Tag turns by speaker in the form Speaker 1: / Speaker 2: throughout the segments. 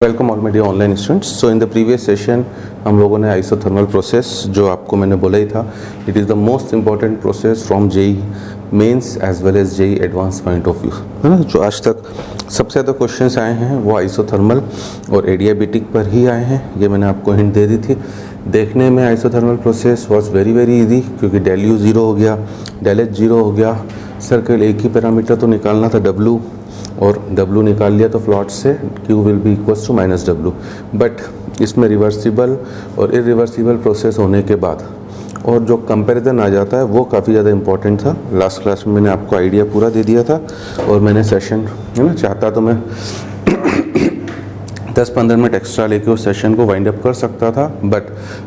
Speaker 1: Welcome all my dear online students. So in the previous session हम लोगों ने isothermal process, जो आपको मैंने बोला ही था, it is the most important process from JEE Mains as well as JEE Advance point of view, है ना। जो आज तक सबसे ज़्यादा क्वेश्चंस आए हैं वो आइसोथर्मल और एडियाबेटिक पर ही आए हैं। ये मैंने आपको हिंट दे दी थी। देखने में isothermal process was very easy, क्योंकि डेल यू ज़ीरो हो गया, डेल एच ज़ीरो हो गया, सर्कल एक ही पैरामीटर तो निकालना था W, और W निकाल लिया तो फ्लॉट से Q will be equals to minus W। But इसमें रिवर्सिबल और इरिवर्सिबल प्रोसेस होने के बाद और जो कंपैरिजन आ जाता है वो काफ़ी ज़्यादा इंपॉर्टेंट था। लास्ट क्लास में मैंने आपको आइडिया पूरा दे दिया था, और मैंने सेशन, है ना, चाहता तो मैं 10-15 मिनट एक्स्ट्रा लेके उस सेशन को वाइंड अप कर सकता था, बट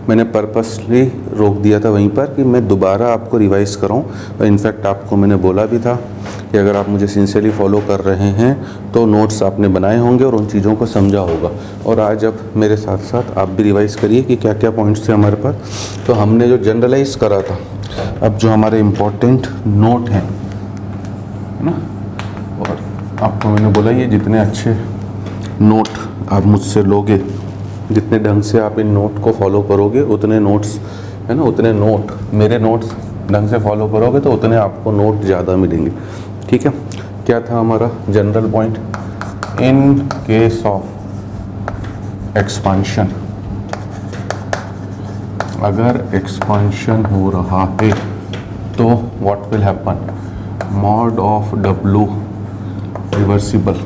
Speaker 1: मैंने पर्पसली रोक दिया था वहीं पर कि मैं दोबारा आपको रिवाइज़ कराऊं। और इनफैक्ट आपको मैंने बोला भी था कि अगर आप मुझे सिंसियरली फॉलो कर रहे हैं तो नोट्स आपने बनाए होंगे और उन चीज़ों को समझा होगा। और आज अब मेरे साथ साथ आप भी रिवाइज़ करिए कि क्या क्या पॉइंट्स थे हमारे पास। तो हमने जो जनरलाइज करा था, अब जो हमारे इम्पोर्टेंट नोट हैं, है ना, और आपको मैंने बोला ये जितने अच्छे नोट आप मुझसे लोगे, जितने ढंग से आप इन नोट को फॉलो करोगे, उतने नोट्स, है ना, उतने नोट, मेरे नोट्स ढंग से फॉलो करोगे तो उतने आपको नोट ज़्यादा मिलेंगे। ठीक है, क्या था हमारा general point? In case of expansion, अगर एक्सपांशन हो रहा है तो what will happen? Mod of W reversible.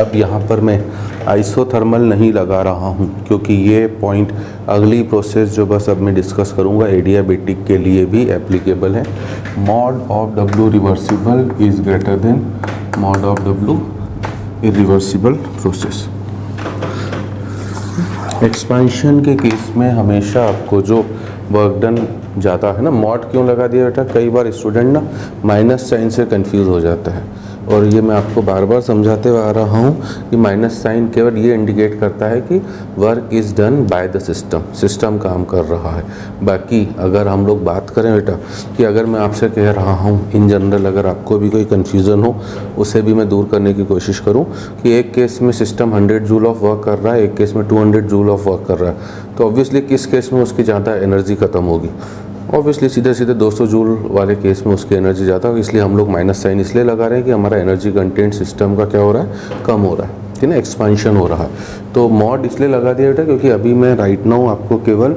Speaker 1: अब यहाँ पर मैं आइसोथर्मल नहीं लगा रहा हूँ, क्योंकि ये पॉइंट अगली प्रोसेस जो बस अब मैं डिस्कस करूँगा एडियाबेटिक के लिए भी एप्लीकेबल है। Mod of W reversible is greater than mod of W irreversible process. Expansion के केस में हमेशा आपको जो वर्क डन जाता है ना, मॉड क्यों लगा दिया बेटा? कई बार स्टूडेंट ना माइनस साइन से कंफ्यूज हो जाता है, और ये मैं आपको बार बार समझाते हुए आ रहा हूँ कि माइनस साइन केवल ये इंडिकेट करता है कि work is done by the system, system काम कर रहा है। बाकी अगर हम लोग बात करें बेटा कि अगर मैं आपसे कह रहा हूँ इन जनरल, अगर आपको भी कोई कन्फ्यूज़न हो उसे भी मैं दूर करने की कोशिश करूँ कि एक केस में सिस्टम 100 जूल ऑफ वर्क कर रहा है, एक केस में 200 जूल ऑफ वर्क कर रहा है, तो ऑब्वियसली किस केस में उसकी ज़्यादा एनर्जी ख़त्म होगी? ऑब्वियसली सीधे सीधे 200 जूल वाले केस में उसकी एनर्जी ज़्यादा होगी। इसलिए हम लोग माइनस साइन इसलिए लगा रहे हैं कि हमारा एनर्जी कंटेंट सिस्टम का क्या हो रहा है? कम हो रहा है, ठीक है ना, एक्सपांशन हो रहा है। तो मॉड इसलिए लगा दिया बेटा क्योंकि अभी मैं राइट नाउ आपको केवल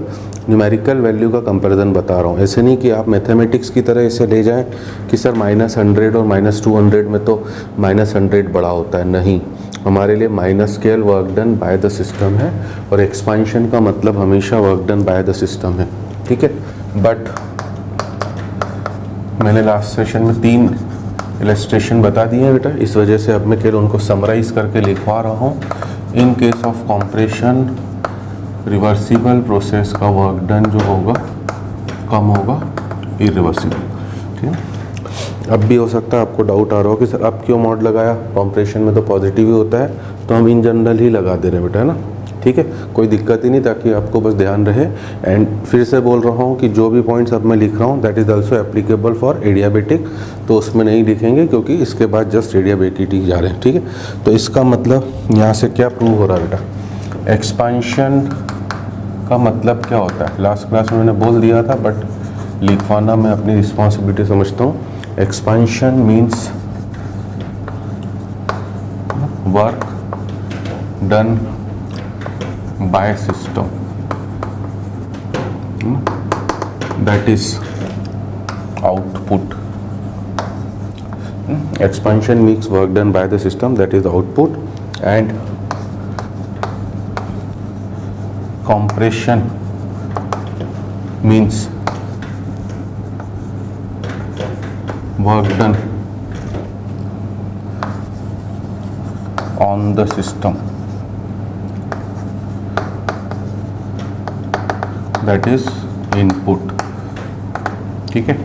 Speaker 1: न्यूमेरिकल वैल्यू का कंपैरिजन बता रहा हूँ। ऐसे नहीं कि आप मैथमेटिक्स की तरह इसे ले जाएं कि सर -100 और -200 में तो -100 बड़ा होता है। नहीं, हमारे लिए minus scale work done by the system है, और एक्सपांशन का मतलब हमेशा work done by the system है, ठीक है। बट मैंने लास्ट सेशन में 3 इलस्ट्रेशन बता दिए हैं बेटा, इस वजह से अब मैं केवल उनको समराइज करके लिखवा रहा हूँ। In case of compression reversible process का वर्क डन जो होगा कम होगा इरिवर्सिबल, ठीक है। अब भी हो सकता है आपको डाउट आ रहा हो कि सर अब क्यों मॉड लगाया, कॉम्प्रेशन में तो पॉजिटिव ही होता है, तो हम इन जनरल ही लगा दे रहे हैं बेटा, है ना, ठीक है, कोई दिक्कत ही नहीं, ताकि आपको बस ध्यान रहे। एंड फिर से बोल रहा हूँ कि जो भी पॉइंट्स अब मैं लिख रहा हूँ that is also applicable for adiabatic, तो उसमें नहीं लिखेंगे क्योंकि इसके बाद जस्ट एडियाबेटिक ही जा रहे हैं, ठीक है। तो इसका मतलब यहाँ से क्या प्रूव हो रहा है बेटा? एक्सपांशन का मतलब क्या होता है? लास्ट क्लास में मैंने बोल दिया था, बट लिखवाना मैं अपनी रिस्पॉन्सिबिलिटी समझता हूँ। Expansion means work done by system, that is output. Expansion means work done by the system, that is output, and compression means work done on the system, that is input, ठीक है।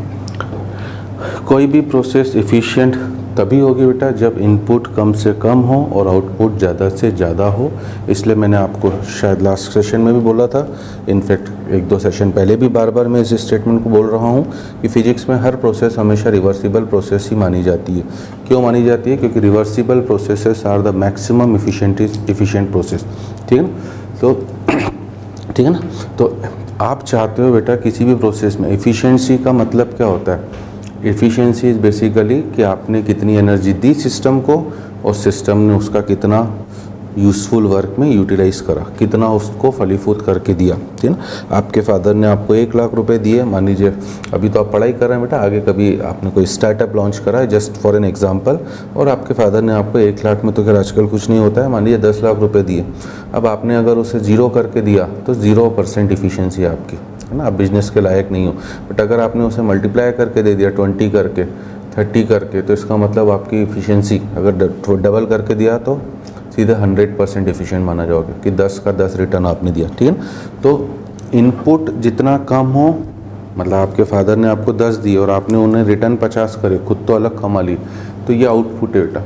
Speaker 1: कोई भी process efficient तभी होगी बेटा जब input कम से कम हो और आउटपुट ज़्यादा से ज़्यादा हो। इसलिए मैंने आपको शायद लास्ट सेशन में भी बोला था, इनफैक्ट एक दो सेशन पहले भी बार बार मैं इस स्टेटमेंट को बोल रहा हूँ कि फिजिक्स में हर प्रोसेस हमेशा रिवर्सिबल प्रोसेस ही मानी जाती है। क्यों मानी जाती है? क्योंकि reversible processes are the maximum efficient process. ठीक है ना? तो ठीक है ना? तो आप चाहते हो बेटा किसी भी प्रोसेस में एफिशिएंसी का मतलब क्या होता है? एफिशिएंसी इज़ बेसिकली कि आपने कितनी एनर्जी दी सिस्टम को और सिस्टम ने उसका कितना यूज़फुल वर्क में यूटिलाइज करा, कितना उसको फलीफूत करके दिया। ठीक है ना? आपके फादर ने आपको 1 लाख रुपए दिए, मान लीजिए अभी तो आप पढ़ाई कर रहे हैं बेटा, आगे कभी आपने कोई स्टार्टअप लॉन्च करा है जस्ट फॉर एन एग्जांपल, और आपके फादर ने आपको 1 लाख में तो खैर आजकल कुछ नहीं होता है, मान लीजिए 10 लाख रुपये दिए। अब आपने अगर उसे 0 करके दिया तो 0% इफिशियंसी आपकी, है ना? आप बिजनेस के लायक नहीं हो। बट अगर आपने उसे मल्टीप्लाई करके दे दिया 20 करके, 30 करके, तो इसका मतलब आपकी इफिशियंसी अगर डबल करके दिया तो सीधे 100% एफिशिएंट माना जाओगे कि 10 का 10 रिटर्न आपने दिया। ठीक है ना? तो इनपुट जितना कम हो, मतलब आपके फादर ने आपको 10 दिए और आपने उन्हें रिटर्न 50 करे, खुद तो अलग कमा ली, तो ये आउटपुट है बेटा।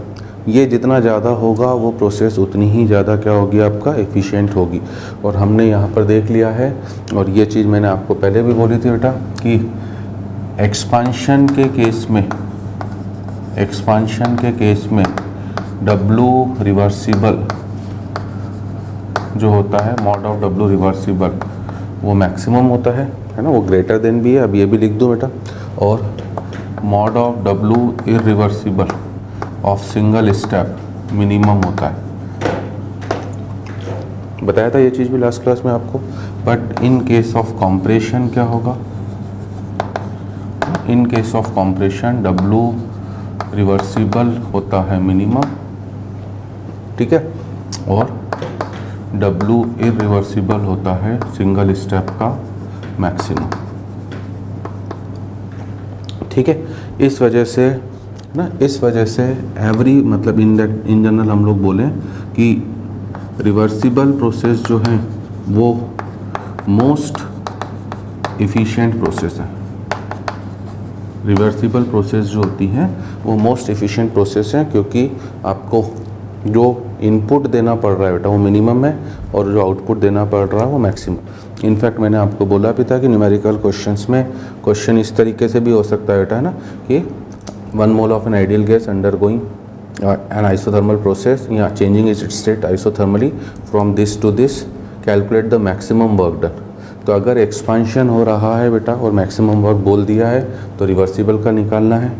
Speaker 1: ये जितना ज़्यादा होगा वो प्रोसेस उतनी ही ज़्यादा क्या होगी आपका एफिशिएंट होगी। और हमने यहाँ पर देख लिया है, और ये चीज़ मैंने आपको पहले भी बोली थी बेटा कि एक्सपांशन के केस में W रिवर्सिबल जो होता है, मॉड ऑफ W रिवर्सिबल, वो मैक्सिमम होता है ना? वो ग्रेटर देन भी है, अब ये भी लिख दो बेटा। और mod of W irreversible of single step minimum होता है। बताया था ये चीज़ भी लास्ट क्लास में आपको। But in case of compression क्या होगा? In case of compression W reversible होता है मिनिमम, ठीक है, और W इरिवर्सिबल होता है सिंगल स्टेप का मैक्सिमम। ठीक है, इस वजह से एवरी, मतलब इन जनरल हम लोग बोलें कि रिवर्सिबल प्रोसेस जो है वो मोस्ट इफ़िशिएंट प्रोसेस है। रिवर्सिबल प्रोसेस जो होती हैं वो मोस्ट इफ़िशिएंट प्रोसेस है, क्योंकि आपको जो इनपुट देना पड़ रहा है बेटा वो मिनिमम है और जो आउटपुट देना पड़ रहा है वो मैक्सिमम। इनफैक्ट मैंने आपको बोला भी था कि न्यूमेरिकल क्वेश्चंस में क्वेश्चन इस तरीके से भी हो सकता है बेटा, है ना, कि 1 mole of an ideal gas undergoing an isothermal process या changing its state isothermally from this to this, calculate the maximum work done. तो अगर एक्सपांशन हो रहा है बेटा और मैक्सिमम वर्क बोल दिया है तो रिवर्सिबल का निकालना है।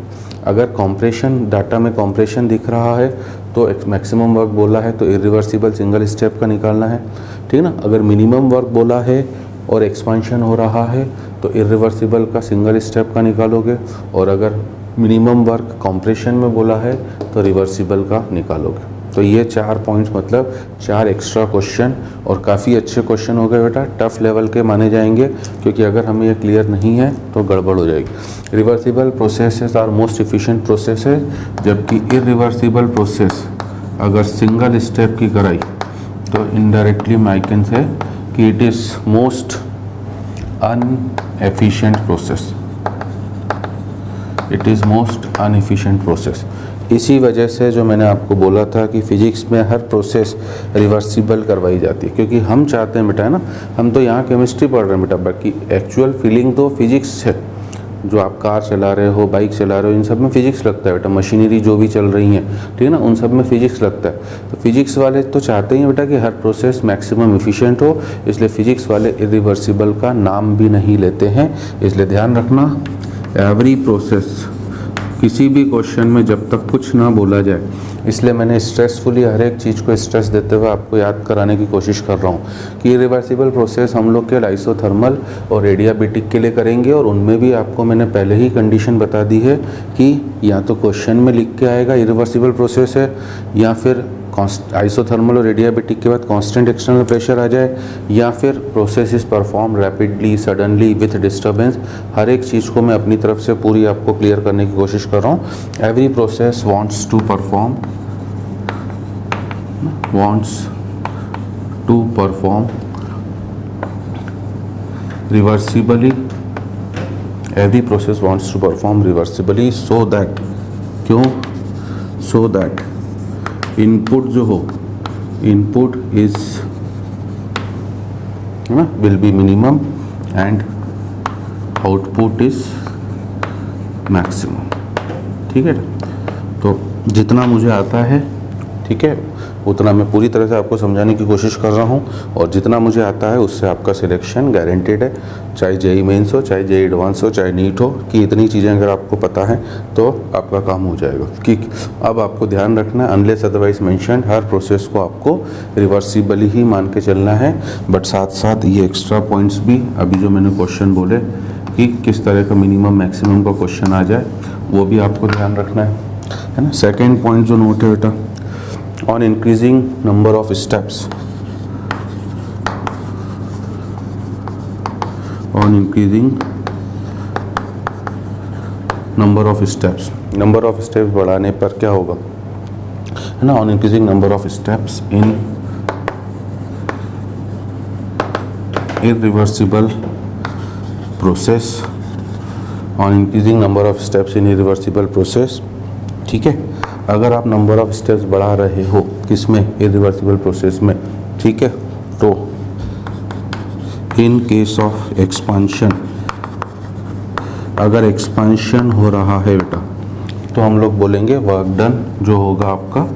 Speaker 1: अगर कॉम्प्रेशन, डाटा में कॉम्प्रेशन दिख रहा है तो मैक्सिमम वर्क बोला है तो इरिवर्सिबल सिंगल स्टेप का निकालना है। ठीक है ना? अगर मिनिमम वर्क बोला है और एक्सपांशन हो रहा है तो इरिवर्सिबल का सिंगल स्टेप का निकालोगे, और अगर मिनिमम वर्क कॉम्प्रेशन में बोला है तो रिवर्सिबल का निकालोगे। तो ये 4 पॉइंट्स, मतलब 4 एक्स्ट्रा क्वेश्चन, और काफ़ी अच्छे क्वेश्चन हो गए बेटा, टफ लेवल के माने जाएंगे, क्योंकि अगर हमें ये क्लियर नहीं है तो गड़बड़ हो जाएगी। Reversible processes are most efficient process है, जबकि इरिवर्सिबल प्रोसेस अगर सिंगल स्टेप की कराई तो इनडायरेक्टली मैं कैन से कि it is most unefficient process. It is most unefficient process. इसी वजह से जो मैंने आपको बोला था कि फिजिक्स में हर प्रोसेस रिवर्सिबल करवाई जाती है, क्योंकि हम चाहते हैं बेटा, है ना, हम तो यहाँ केमिस्ट्री पढ़ रहे हैं बेटा, बाकी एक्चुअल फीलिंग तो फिजिक्स है। जो आप कार चला रहे हो, बाइक चला रहे हो, इन सब में फिजिक्स लगता है बेटा, मशीनरी जो भी चल रही हैं, ठीक है ना, उन सब में फिजिक्स लगता है। तो फिजिक्स वाले तो चाहते ही हैं बेटा कि हर प्रोसेस मैक्सिमम इफिशिएंट हो, इसलिए फिजिक्स वाले इरिवर्सिबल का नाम भी नहीं लेते हैं। इसलिए ध्यान रखना, एवरी प्रोसेस, किसी भी क्वेश्चन में जब तक कुछ ना बोला जाए, इसलिए मैंने स्ट्रेसफुली हर एक चीज़ को स्ट्रेस देते हुए आपको याद कराने की कोशिश कर रहा हूँ कि रिवर्सिबल प्रोसेस हम लोग के आइसोथर्मल और रेडियाबेटिक के लिए करेंगे, और उनमें भी आपको मैंने पहले ही कंडीशन बता दी है कि या तो क्वेश्चन में लिख के आएगा इरिवर्सिबल प्रोसेस है, या फिर आइसोथर्मल और रेडियाबेटिक के बाद कांस्टेंट एक्सटर्नल प्रेशर आ जाए, या फिर process is perform rapidly, suddenly, with disturbance. हर एक चीज़ को मैं अपनी तरफ से पूरी आपको क्लियर करने की कोशिश कर रहा हूँ। Every process wants to perform reversibly, every process wants to perform reversibly, so that, क्यों? सो दैट इनपुट जो हो, इनपुट इज है ना will be minimum and output is maximum. ठीक है, तो जितना मुझे आता है, ठीक है, उतना मैं पूरी तरह से आपको समझाने की कोशिश कर रहा हूँ, और जितना मुझे आता है उससे आपका सिलेक्शन गारंटेड है, चाहे जेई मेंस हो, चाहे जेई एडवांस हो, चाहे नीट हो, कि इतनी चीज़ें अगर आपको पता है तो आपका काम हो जाएगा। कि अब आपको ध्यान रखना है, अनलेस अदरवाइज मेंशन, हर प्रोसेस को आपको रिवर्सिबली ही मान के चलना है, बट साथ साथ ये एक्स्ट्रा पॉइंट्स भी, अभी जो मैंने क्वेश्चन बोले कि किस तरह का मिनिमम मैक्सिमम का क्वेश्चन आ जाए, वो भी आपको ध्यान रखना है ना। सेकेंड पॉइंट जो नोट है बेटा, on increasing number of steps, on increasing number of steps, number of steps बढ़ाने पर क्या होगा, है ना, on increasing number of steps in irreversible process, on increasing number of steps in irreversible process, ठीक है, अगर आप नंबर ऑफ स्टेप्स बढ़ा रहे हो किसमें, इरिवर्सिबल प्रोसेस में, ठीक है, तो इन केस ऑफ एक्सपांशन, अगर एक्सपांशन हो रहा है बेटा, तो हम लोग बोलेंगे वर्क डन जो होगा आपका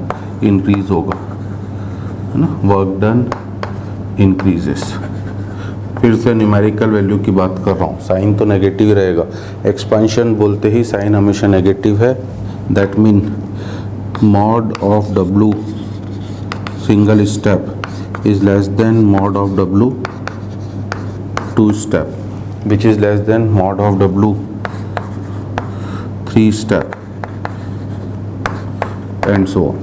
Speaker 1: इंक्रीज होगा, है ना, वर्क डन इंक्रीजेस। फिर से न्यूमेरिकल वैल्यू की बात कर रहा हूँ, साइन तो नेगेटिव ही रहेगा, एक्सपांशन बोलते ही साइन हमेशा नेगेटिव है, that mean mod of W single step is less than mod of W two step, which is less than mod of W three step and so on।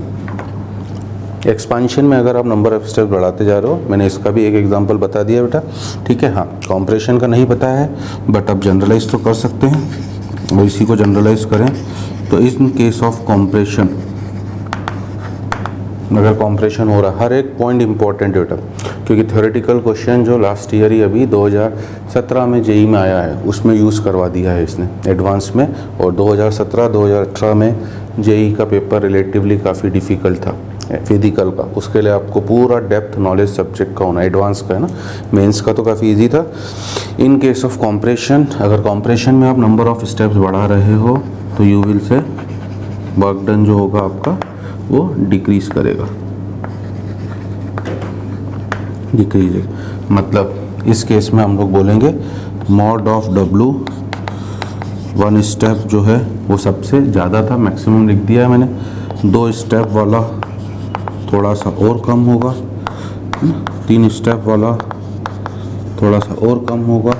Speaker 1: Expansion में अगर आप number of steps बढ़ाते जा रहे हो, मैंने इसका भी एक एग्जांपल बता दिया बेटा, ठीक है। हाँ, कॉम्प्रेशन का नहीं पता है, बट आप जनरलाइज तो कर सकते हैं, और इसी को जनरलाइज करें तो इन केस ऑफ कॉम्प्रेशन, अगर कॉम्प्रेशन हो रहा है, हर एक पॉइंट इंपॉर्टेंट है बेटा, क्योंकि थ्योरेटिकल क्वेश्चन जो लास्ट ईयर ही अभी 2017 में जेई में आया है, उसमें यूज़ करवा दिया है इसने एडवांस में, और 2017-2018 में जेई का पेपर रिलेटिवली काफ़ी डिफ़िकल्ट था फिजिकल का, उसके लिए आपको पूरा डेप्थ नॉलेज सब्जेक्ट का होना, एडवांस का है ना, मेंस का तो काफ़ी इजी था। इन केस ऑफ कॉम्प्रेशन, अगर कॉम्प्रेशन में आप नंबर ऑफ स्टेप्स बढ़ा रहे हो तो you will say work done जो होगा आपका वो डिक्रीज करेगा, डिक्रीज, मतलब इस केस में हम लोग बोलेंगे mod of W one step जो है वो सबसे ज़्यादा था, मैक्सिमम लिख दिया है मैंने, दो स्टेप वाला थोड़ा सा और कम होगा, तीन स्टेप वाला थोड़ा सा और कम होगा,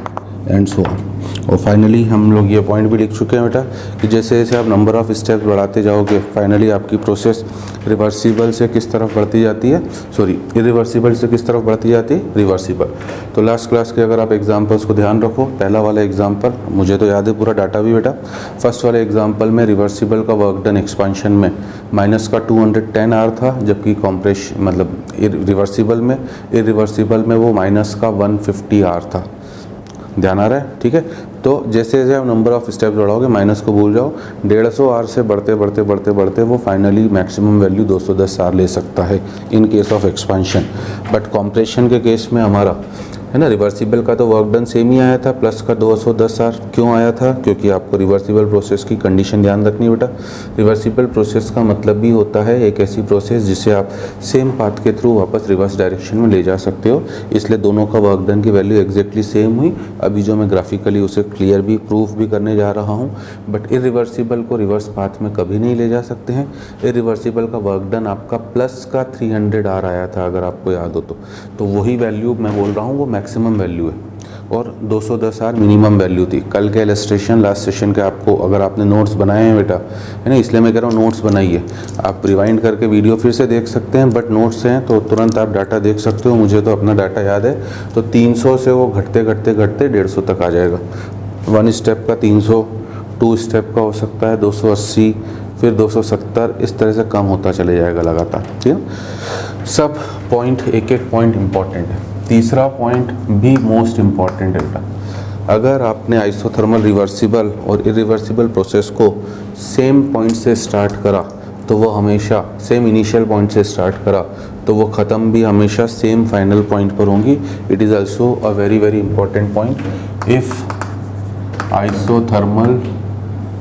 Speaker 1: एंड सो ऑन। और फाइनली हम लोग ये पॉइंट भी लिख चुके हैं बेटा कि जैसे जैसे आप नंबर ऑफ स्टेप्स बढ़ाते जाओगे, फाइनली आपकी प्रोसेस रिवर्सिबल से किस तरफ बढ़ती जाती है, सॉरी इरिवर्सिबल से किस तरफ बढ़ती जाती है, रिवर्सिबल। तो लास्ट क्लास के अगर आप एग्जांपल्स को ध्यान रखो, पहला वाला एग्जांपल मुझे तो याद है पूरा डाटा भी बेटा, फर्स्ट वाले एग्जांपल में रिवर्सिबल का वर्क डन एक्सपांशन में माइनस का 210 आर था, जबकि कॉम्प्रेशन मतलब इरिवर्सिबल में वो माइनस का 150 आर था, ध्यान आ रहा है, ठीक है। तो जैसे जैसे आप नंबर ऑफ स्टेप्स बढ़ाओगे, माइनस को भूल जाओ, 150 आर से बढ़ते बढ़ते बढ़ते बढ़ते वो फाइनली मैक्सिमम वैल्यू 210 आर ले सकता है in case of expansion. But compression के केस में हमारा है ना, रिवर्सिबल का तो वर्क डन सेम ही आया था, प्लस का 210 आर क्यों आया था, क्योंकि आपको रिवर्सिबल प्रोसेस की कंडीशन ध्यान रखनी है बेटा। रिवर्सिबल प्रोसेस का मतलब भी होता है एक ऐसी प्रोसेस जिसे आप सेम पाथ के थ्रू वापस रिवर्स डायरेक्शन में ले जा सकते हो, इसलिए दोनों का वर्क डन की वैल्यू एग्जैक्टली सेम हुई। अभी जो मैं ग्राफिकली उसे क्लियर भी प्रूफ भी करने जा रहा हूँ, बट इरिवर्सिबल को रिवर्स पाथ में कभी नहीं ले जा सकते हैं। इरिवर्सिबल का वर्क डन आपका प्लस का 300 आर आया था, अगर आपको याद हो तो वही वैल्यू मैं बोल रहा हूँ वो मैक्सिमम वैल्यू है, और 210 आर मिनिमम वैल्यू थी। कल के इलस्ट्रेशन लास्ट सेशन के आपको, अगर आपने नोट्स बनाए हैं बेटा, है ना, इसलिए मैं कह रहा हूँ नोट्स बनाइए, आप रिवाइंड करके वीडियो फिर से देख सकते हैं, बट नोट्स हैं तो तुरंत आप डाटा देख सकते हो। मुझे तो अपना डाटा याद है, तो 300 से वो घटते घटते घटते 150 तक आ जाएगा। वन स्टेप का 300, टू स्टेप का हो सकता है 280, फिर 270, इस तरह से कम होता चले जाएगा लगातार, ठीक है। सब पॉइंट एक एक पॉइंट इंपॉर्टेंट है। तीसरा पॉइंट भी मोस्ट इम्पॉर्टेंट है बेटा, अगर आपने आइसोथर्मल रिवर्सिबल और इरिवर्सिबल प्रोसेस को सेम पॉइंट से स्टार्ट करा तो वो हमेशा सेम इनिशियल पॉइंट से स्टार्ट करा तो वो ख़त्म भी हमेशा सेम फाइनल पॉइंट पर होंगी। It is also a very very important point. If isothermal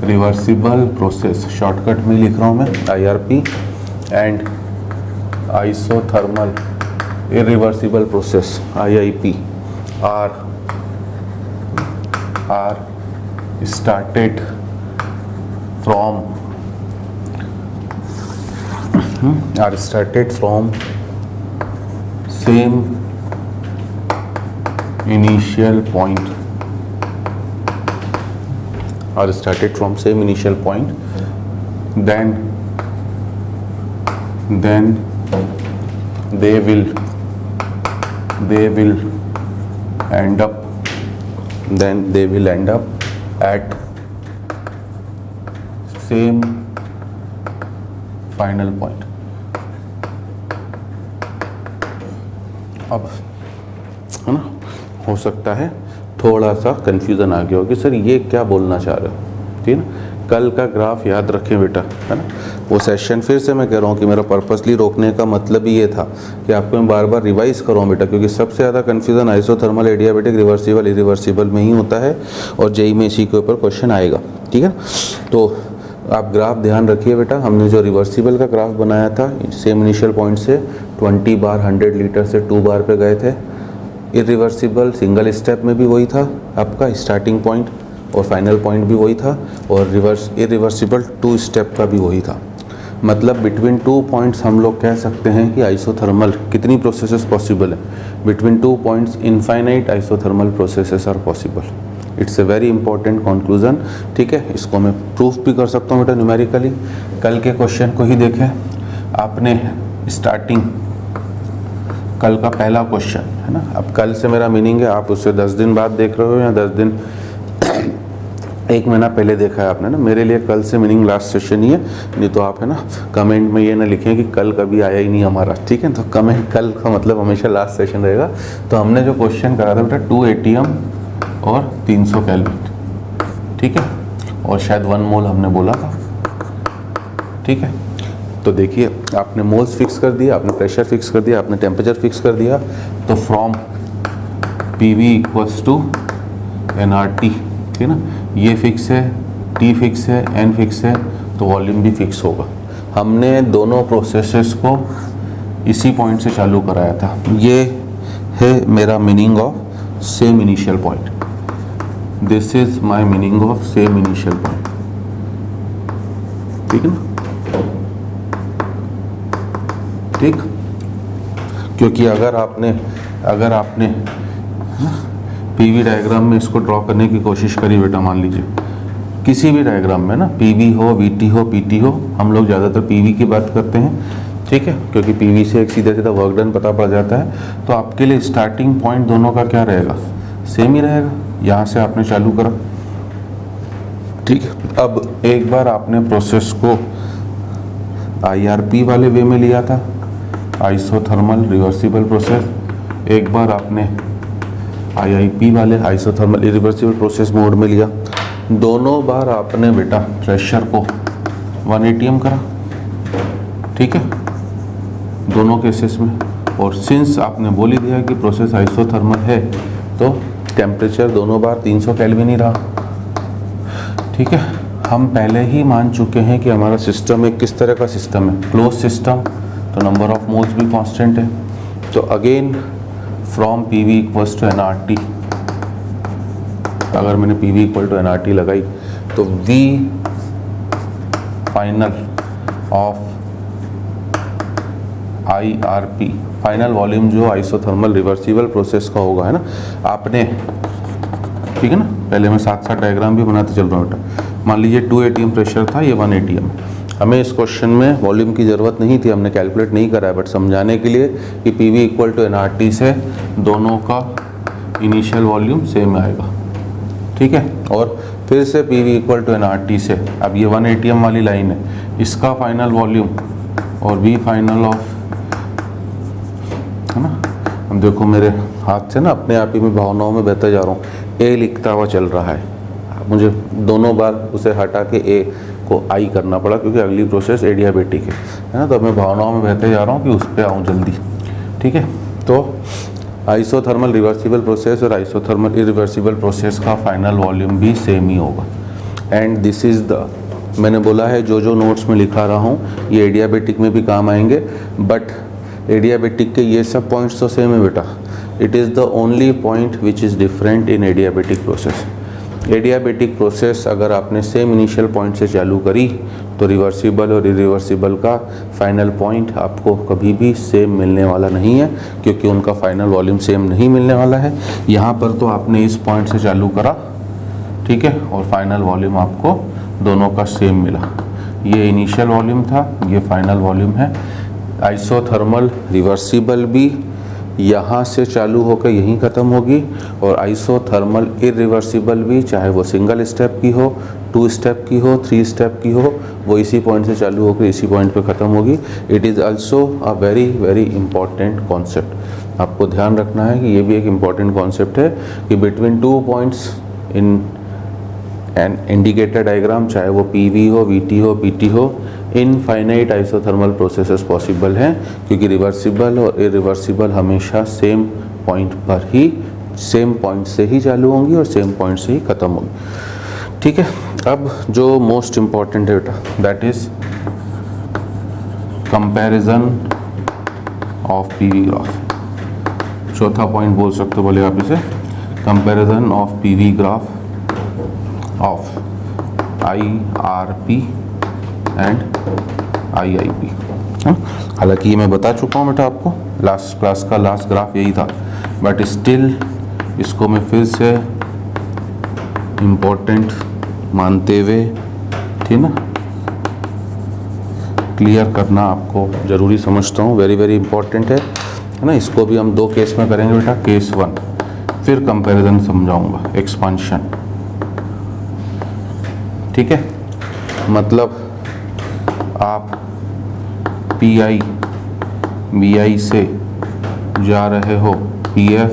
Speaker 1: reversible process, shortcut में लिख रहा हूँ मैं IRP, and isothermal irreversible process IIP are started from same initial point, then they will end up at same final point। अब है ना, हो सकता है थोड़ा सा कंफ्यूजन आ गया हो कि सर ये क्या बोलना चाह रहे हो, ठीक है ना। कल का ग्राफ याद रखें बेटा, है ना। वो सेशन फिर से मैं कह रहा हूँ कि मेरा पर्पसली रोकने का मतलब ही ये था कि आपको मैं बार बार रिवाइज करूँ बेटा, क्योंकि सबसे ज़्यादा confusion isothermal, adiabatic, reversible, irreversible में ही होता है और जेई में इसी के ऊपर क्वेश्चन आएगा, ठीक है। तो आप ग्राफ ध्यान रखिए बेटा। हमने जो रिवर्सिबल का ग्राफ बनाया था सेम इनिशियल पॉइंट से 20 बार 100 लीटर से 2 बार पे गए थे। इरिवर्सिबल सिंगल स्टेप में भी वही था आपका स्टार्टिंग पॉइंट और फाइनल पॉइंट भी वही था, और इरिवर्सिबल 2 स्टेप का भी वही था। मतलब बिटवीन 2 पॉइंट्स हम लोग कह सकते हैं कि आइसोथर्मल कितनी प्रोसेसेस पॉसिबल है। Between 2 points infinite isothermal processes are possible. It's a very important conclusion, ठीक है। इसको मैं प्रूफ भी कर सकता हूँ बेटा न्यूमेरिकली। कल के क्वेश्चन को ही देखें आपने, स्टार्टिंग कल का पहला क्वेश्चन है ना। अब कल से मेरा मीनिंग है आप उससे 10 दिन बाद देख रहे हो या 10 दिन 1 महीना पहले देखा है आपने ना। मेरे लिए कल से मीनिंग लास्ट सेशन ही है, नहीं तो आप है ना कमेंट में ये ना लिखें कि कल कभी आया ही नहीं हमारा, ठीक है। तो कमेंट कल का मतलब हमेशा लास्ट सेशन रहेगा। तो हमने जो क्वेश्चन करा था बेटा 2 ATM और 300 केल्विन, ठीक है, और शायद 1 मोल हमने बोला था, ठीक है। तो देखिए आपने मोल्स फिक्स कर दिया, आपने प्रेशर फिक्स कर दिया, आपने टेम्परेचर फिक्स कर दिया। तो from PV equals to nRT, ठीक है ना। ये फिक्स है, T फिक्स है, N फिक्स है, तो वॉल्यूम भी फिक्स होगा। हमने दोनों प्रोसेसेस को इसी पॉइंट से चालू कराया था। ये है मेरा meaning of same initial point. This is my meaning of same initial point, ठीक है ना, ठीक। क्योंकि अगर आपने PV डायग्राम में इसको ड्रॉ करने की कोशिश करी बेटा, मान लीजिए किसी भी डायग्राम में ना PV हो, VT हो, PT हो, हम लोग ज़्यादातर PV की बात करते हैं, ठीक है, क्योंकि PV से एक सीधा सीधा वर्क डन पता पड़ जाता है। तो आपके लिए स्टार्टिंग पॉइंट दोनों का क्या रहेगा, सेम ही रहेगा। यहाँ से आपने चालू करा, ठीक है। अब एक बार आपने प्रोसेस को IRP वाले वे में लिया था, आइसोथर्मल रिवर्सिबल प्रोसेस। एक बार आपने IIP वाले आइसोथर्मल इरिवर्सिबल प्रोसेस मोड में लिया। दोनों बार आपने बेटा प्रेशर को 1 ATM करा, ठीक है, दोनों केसेस में। और सिंस आपने बोल ही दिया कि प्रोसेस आइसोथर्मल है तो टेम्परेचर दोनों बार 300 केल्विन ही रहा, ठीक है। हम पहले ही मान चुके हैं कि हमारा सिस्टम एक किस तरह का सिस्टम है, क्लोज सिस्टम, तो नंबर ऑफ मोल्स भी कांस्टेंट है। तो again from PV equals to nRT, अगर मैंने PV इक्वल टू nRT लगाई तो V final of IRP, final volume जो आइसोथर्मल रिवर्सिबल प्रोसेस का होगा, है ना। आपने, ठीक है ना, पहले मैं साथ साथ डायग्राम भी बनाते चल रहा हूँ बेटा। मान लीजिए 2 ATM प्रेशर था, ये 1 ATM। हमें इस क्वेश्चन में वॉल्यूम की ज़रूरत नहीं थी, हमने कैलकुलेट नहीं करा है, बट समझाने के लिए कि PV इक्वल टू nRT से दोनों का इनिशियल वॉल्यूम सेम आएगा, ठीक है। और फिर से PV इक्वल टू nRT से, अब ये 1 ATM वाली लाइन है, इसका फाइनल वॉल्यूम और V फाइनल ऑफ, है ना। हम देखो मेरे हाथ से ना अपने आप ही मैं भावनाओं में बहता जा रहा हूँ, A लिखता हुआ चल रहा है, मुझे दोनों बार उसे हटा के ए को आई करना पड़ा, क्योंकि अगली प्रोसेस एडियाबेटिक है ना। तो मैं भावनाओं में बहते जा रहा हूँ कि उस पर आऊँ जल्दी, ठीक है। तो आइसोथर्मल रिवर्सिबल प्रोसेस और आइसोथर्मल इरिवर्सिबल प्रोसेस का फाइनल वॉल्यूम भी सेम ही होगा। एंड दिस इज़ द, मैंने बोला है जो नोट्स में लिखा रहा हूँ ये एडियाबेटिक में भी काम आएंगे, बट एडियाबेटिक के ये सब पॉइंट्स तो सेम है बेटा। It is the only point which is different in adiabatic process. Adiabatic process अगर आपने सेम इनिशियल पॉइंट से चालू करी तो रिवर्सिबल और इरिवर्सिबल का फाइनल पॉइंट आपको कभी भी सेम मिलने वाला नहीं है, क्योंकि उनका फाइनल वॉल्यूम सेम नहीं मिलने वाला है। यहाँ पर तो आपने इस पॉइंट से चालू करा, ठीक है, और फाइनल वॉल्यूम आपको दोनों का सेम मिला। ये इनिशियल वॉल्यूम था, ये फाइनल वॉल्यूम है। आइसोथर्मल रिवर्सिबल भी यहाँ से चालू होकर यहीं ख़त्म होगी, और आइसोथर्मल इरिवर्सिबल भी, चाहे वो सिंगल स्टेप की हो, 2 स्टेप की हो, 3 स्टेप की हो, वो इसी पॉइंट से चालू होकर इसी पॉइंट पे ख़त्म होगी। It is also a very very important concept. आपको ध्यान रखना है कि ये भी एक इम्पॉर्टेंट कॉन्सेप्ट है कि between 2 points in an indicator diagram, चाहे वो PV हो, VT हो, PT हो, इनफाइनाइट आइसोथर्मल प्रोसेसेस पॉसिबल हैं, क्योंकि रिवर्सिबल और इरिवर्सिबल हमेशा सेम पॉइंट पर ही, सेम पॉइंट से ही चालू होंगी और सेम पॉइंट से ही ख़त्म होंगी, ठीक है। अब जो मोस्ट इम्पॉर्टेंट है बेटा, that is comparison of PV graph. चौथा पॉइंट बोल सकते हो बोले आप इसे, comparison of PV graph of IRP and IIP। हालांकि ये मैं बता चुका हूँ बेटा आपको, लास्ट क्लास का लास्ट ग्राफ यही था, बट स्टिल इसको मैं फिर से इम्पोर्टेंट मानते हुए, ठीक ना, क्लियर करना आपको ज़रूरी समझता हूँ। वेरी वेरी इंपॉर्टेंट है ना। इसको भी हम 2 केस में करेंगे बेटा, केस 1, फिर कंपैरिजन समझाऊंगा, एक्सपांशन, ठीक है। मतलब आप PI VI से जा रहे हो PF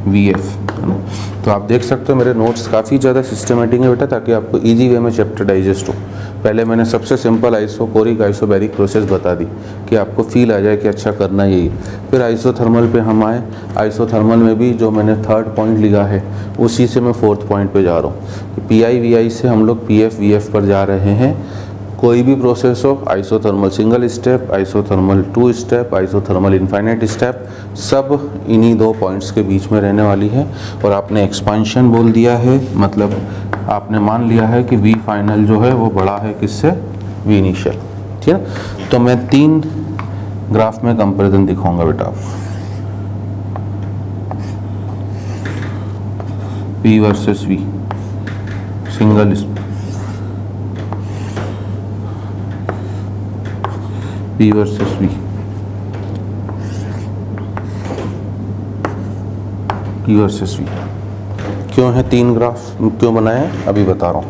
Speaker 1: VF, है ना। तो आप देख सकते हो मेरे नोट्स काफ़ी ज़्यादा सिस्टमेटिक है बेटा, ताकि आपको इजी वे में चैप्टर डाइजेस्ट हो। पहले मैंने सबसे सिंपल आइसोकोरिक आइसोबैरिक प्रोसेस बता दी कि आपको फील आ जाए कि अच्छा करना यही। फिर आइसोथर्मल पे हम आए। आइसोथर्मल में भी जो मैंने 3rd पॉइंट लिखा है उसी से मैं 4th पॉइंट पे जा रहा हूँ। PI VI से हम लोग PF VF पर जा रहे हैं। कोई भी प्रोसेस हो, isothermal single step, isothermal 2 step, isothermal infinite step, सब इन्हीं 2 पॉइंट्स के बीच में रहने वाली है। और आपने एक्सपांशन बोल दिया है, मतलब आपने मान लिया है कि V फाइनल जो है वो बड़ा है किससे, V इनिशियल, ठीक है। तो मैं 3 ग्राफ में कंपैरिजन दिखाऊंगा बेटा आपको, P versus V, single P versus V, P versus V। क्यों है 3 ग्राफ क्यों बनाए हैं अभी बता रहा हूँ,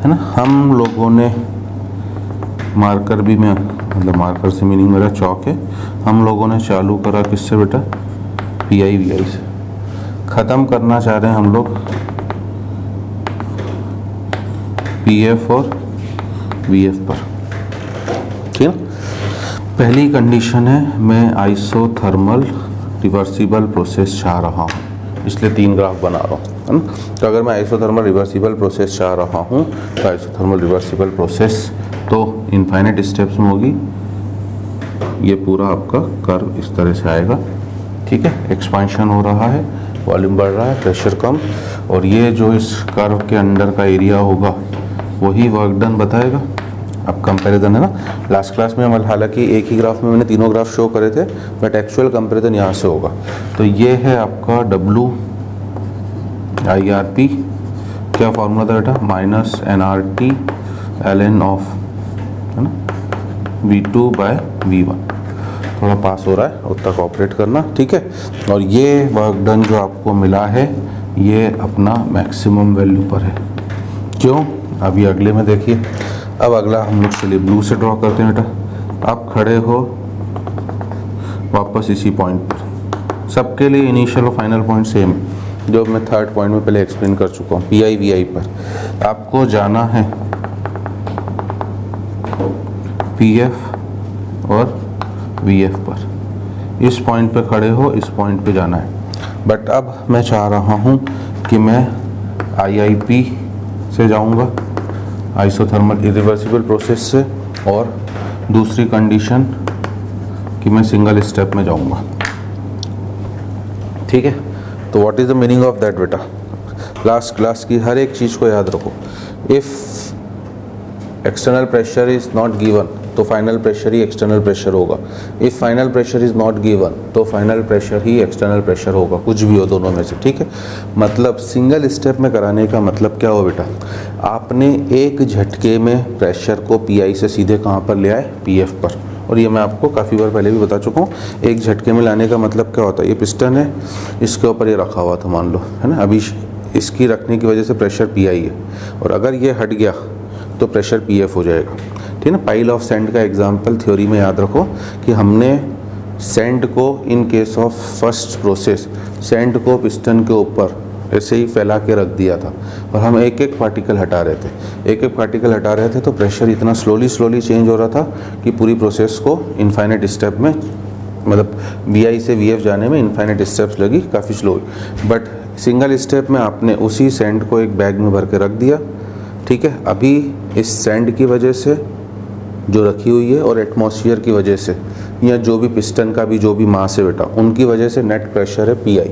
Speaker 1: है ना। हम लोगों ने मार्कर भी में, मतलब मार्कर से मीनिंग मेरा चौक है, हम लोगों ने चालू करा किससे बेटा, PI VI से। ख़त्म करना चाह रहे हैं हम लोग PF और VF पर, ठीक है। पहली कंडीशन है मैं आइसोथर्मल रिवर्सिबल प्रोसेस चाह रहा हूँ, इसलिए 3 ग्राफ बना रहा हूँ, है ना। तो अगर मैं आइसोथर्मल रिवर्सिबल प्रोसेस चाह रहा हूँ तो आइसोथर्मल रिवर्सिबल प्रोसेस तो इनफाइनाइट स्टेप्स में होगी। ये पूरा आपका कर्व इस तरह से आएगा, ठीक है। एक्सपांशन हो रहा है, वॉल्यूम बढ़ रहा है, प्रेशर कम, और ये जो इस कर्व के अंडर का एरिया होगा वही वर्क डन बताएगा। अब कंपैरिजन है ना, लास्ट क्लास में हम हालांकि एक ही ग्राफ में मैंने तीनों ग्राफ शो करे थे, बट एक्चुअल कंपैरिजन यहाँ से होगा। तो ये है आपका WIRP, क्या फार्मूला था बेटा, -nRT ln ऑफ, है ना, V2/V1। थोड़ा पास हो रहा है, उतना कोऑपरेट करना, ठीक है। और ये वर्क डन जो आपको मिला है ये अपना मैक्सिमम वैल्यू पर है। क्यों, अभी अगले में देखिए। अब अगला हम लोग चलिए ब्लू से ड्रॉ करते हैं बेटा। आप खड़े हो वापस इसी पॉइंट पर, सबके लिए इनिशियल और फाइनल पॉइंट सेम, जो मैं थर्ड पॉइंट में पहले एक्सप्लेन कर चुका हूँ, पी आई वी आई पर आपको जाना है पी एफ और वी एफ पर। इस पॉइंट पे खड़े हो, इस पॉइंट पे जाना है। बट अब मैं चाह रहा हूँ कि मैं आई आई पी से जाऊँगा, आइसोथर्मल इरिवर्सिबल प्रोसेस से, और दूसरी कंडीशन कि मैं सिंगल स्टेप में जाऊँगा। ठीक है, तो what is the meaning of that बेटा? लास्ट क्लास की हर एक चीज़ को याद रखो। If external pressure is not given तो फाइनल प्रेशर ही एक्सटर्नल प्रेशर होगा। If final pressure is not given तो फाइनल प्रेशर ही एक्सटर्नल प्रेशर होगा, कुछ भी हो दोनों में से। ठीक है, मतलब सिंगल स्टेप में कराने का मतलब क्या हो बेटा? आपने एक झटके में प्रेशर को पीआई से सीधे कहाँ पर ले आए? पीएफ पर। और ये मैं आपको काफ़ी बार पहले भी बता चुका हूँ। एक झटके में लाने का मतलब क्या होता है? ये पिस्टन है, इसके ऊपर ये रखा हुआ था मान लो, है ना, अभी इसकी रखने की वजह से प्रेशर पीआई है, और अगर ये हट गया तो प्रेशर पीएफ हो जाएगा। ठीक है ना। पाइल ऑफ सैंड का एग्जांपल थ्योरी में याद रखो कि हमने सैंड को in case of first process sand को पिस्टन के ऊपर ऐसे ही फैला के रख दिया था, और हम एक एक पार्टिकल हटा रहे थे, एक एक पार्टिकल हटा रहे थे, तो प्रेशर इतना स्लोली चेंज हो रहा था कि पूरी प्रोसेस को इनफाइनाइट स्टेप में, मतलब वी आई से वी एफ जाने में इनफाइनाइट स्टेप्स लगी, काफ़ी स्लो। बट सिंगल स्टेप में आपने उसी सैंड को एक बैग में भर के रख दिया। ठीक है, अभी इस सैंड की वजह से जो रखी हुई है और एटमॉस्फेयर की वजह से, या जो भी पिस्टन का भी जो भी मास है बेटा, उनकी वजह से नेट प्रेशर है पी आई,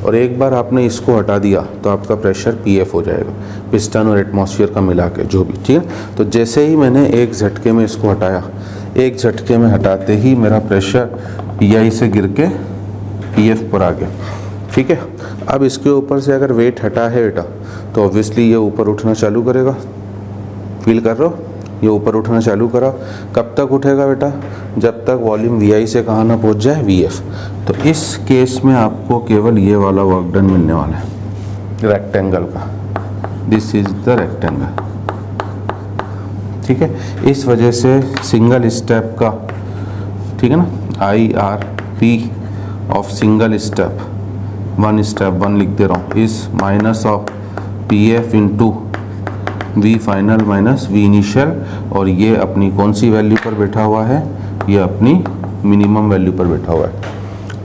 Speaker 1: और एक बार आपने इसको हटा दिया तो आपका प्रेशर पी एफ हो जाएगा, पिस्टन और एटमॉस्फेयर का मिला के जो भी। ठीक है, तो जैसे ही मैंने एक झटके में इसको हटाया, एक झटके में हटाते ही मेरा प्रेशर पी आई से गिर के पी एफ पर आ गया। ठीक है, अब इसके ऊपर से अगर वेट हटा है बेटा तो ऑब्वियसली ये ऊपर उठना चालू करेगा। फील कर रहे हो? ये ऊपर उठना चालू करा। कब तक उठेगा बेटा? जब तक वॉल्यूम वी आई से कहाँ ना पहुँच जाए? V F. तो इस केस में आपको केवल ये वाला वर्क डन मिलने वाला है, रेक्टेंगल का। This is the rectangle. ठीक है, इस वजह से सिंगल स्टेप का, ठीक है ना, I R P of single step, step one लिख दे रहा हूँ, इस minus of P F into V final minus V initial. और ये अपनी कौन सी वैल्यू पर बैठा हुआ है? ये अपनी मिनिमम वैल्यू पर बैठा हुआ है।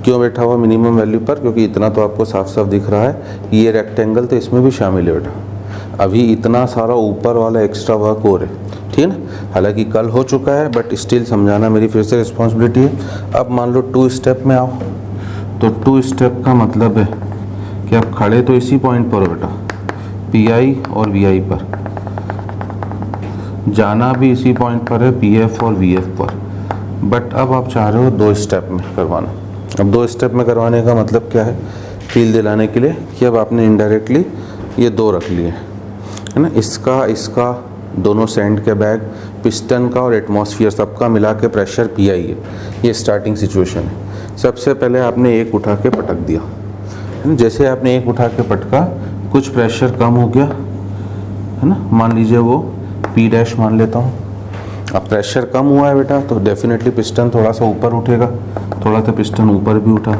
Speaker 1: क्यों बैठा हुआ मिनिमम वैल्यू पर? क्योंकि इतना तो आपको साफ साफ दिख रहा है कि ये रेक्टेंगल तो इसमें भी शामिल है बेटा। अभी इतना सारा ऊपर वाला एक्स्ट्रा वर्क हो रहा है, ठीक है ना। हालांकि कल हो चुका है, बट स्टिल समझाना मेरी फिर से रिस्पॉन्सिबिलिटी है। अब मान लो 2 स्टेप में आओ, तो 2 स्टेप का मतलब है कि आप खड़े तो इसी पॉइंट पर हो बेटा, पी आई और वी आई पर, जाना भी इसी पॉइंट पर है, पी एफ और वी एफ पर। बट अब आप चाह रहे हो 2 स्टेप में करवाना। अब 2 स्टेप में करवाने का मतलब क्या है? फील दिलाने के लिए कि अब आपने इनडायरेक्टली ये 2 रख लिए, है ना, इसका दोनों सैंड के बैग, पिस्टन का और एटमॉस्फेयर सबका मिला के प्रेशर पी आई है। ये स्टार्टिंग सिचुएशन है। सबसे पहले आपने एक उठा के पटक दिया, है ना। जैसे आपने एक उठा के पटका, कुछ प्रेशर कम हो गया, है ना। मान लीजिए वो पी डैश मान लेता हूँ। अब प्रेशर कम हुआ है बेटा, तो डेफिनेटली पिस्टन थोड़ा सा ऊपर उठेगा, थोड़ा सा पिस्टन ऊपर भी उठा,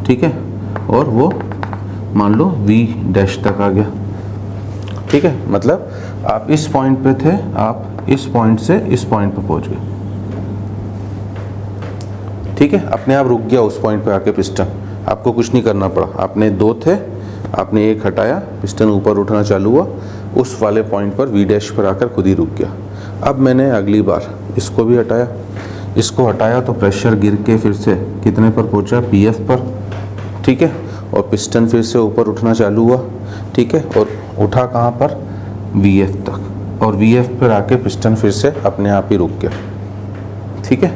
Speaker 1: ठीक है, और वो मान लो वी डैश तक आ गया। ठीक है, मतलब आप इस पॉइंट पे थे, आप इस पॉइंट से इस पॉइंट पे पहुंच गए। ठीक है, अपने आप रुक गया उस पॉइंट पे आके पिस्टन, आपको कुछ नहीं करना पड़ा। आपने 2 थे, आपने एक हटाया, पिस्टन ऊपर उठना चालू हुआ, उस वाले पॉइंट पर वी डैश पर आकर खुद ही रुक गया। अब मैंने अगली बार इसको भी हटाया, इसको हटाया तो प्रेशर गिर के फिर से कितने पर पहुंचा? पी एफ पर। ठीक है, और पिस्टन फिर से ऊपर उठना चालू हुआ, ठीक है, और उठा कहाँ पर? वी एफ तक, और वी एफ पर आके पिस्टन फिर से अपने आप ही रुक गया। ठीक है,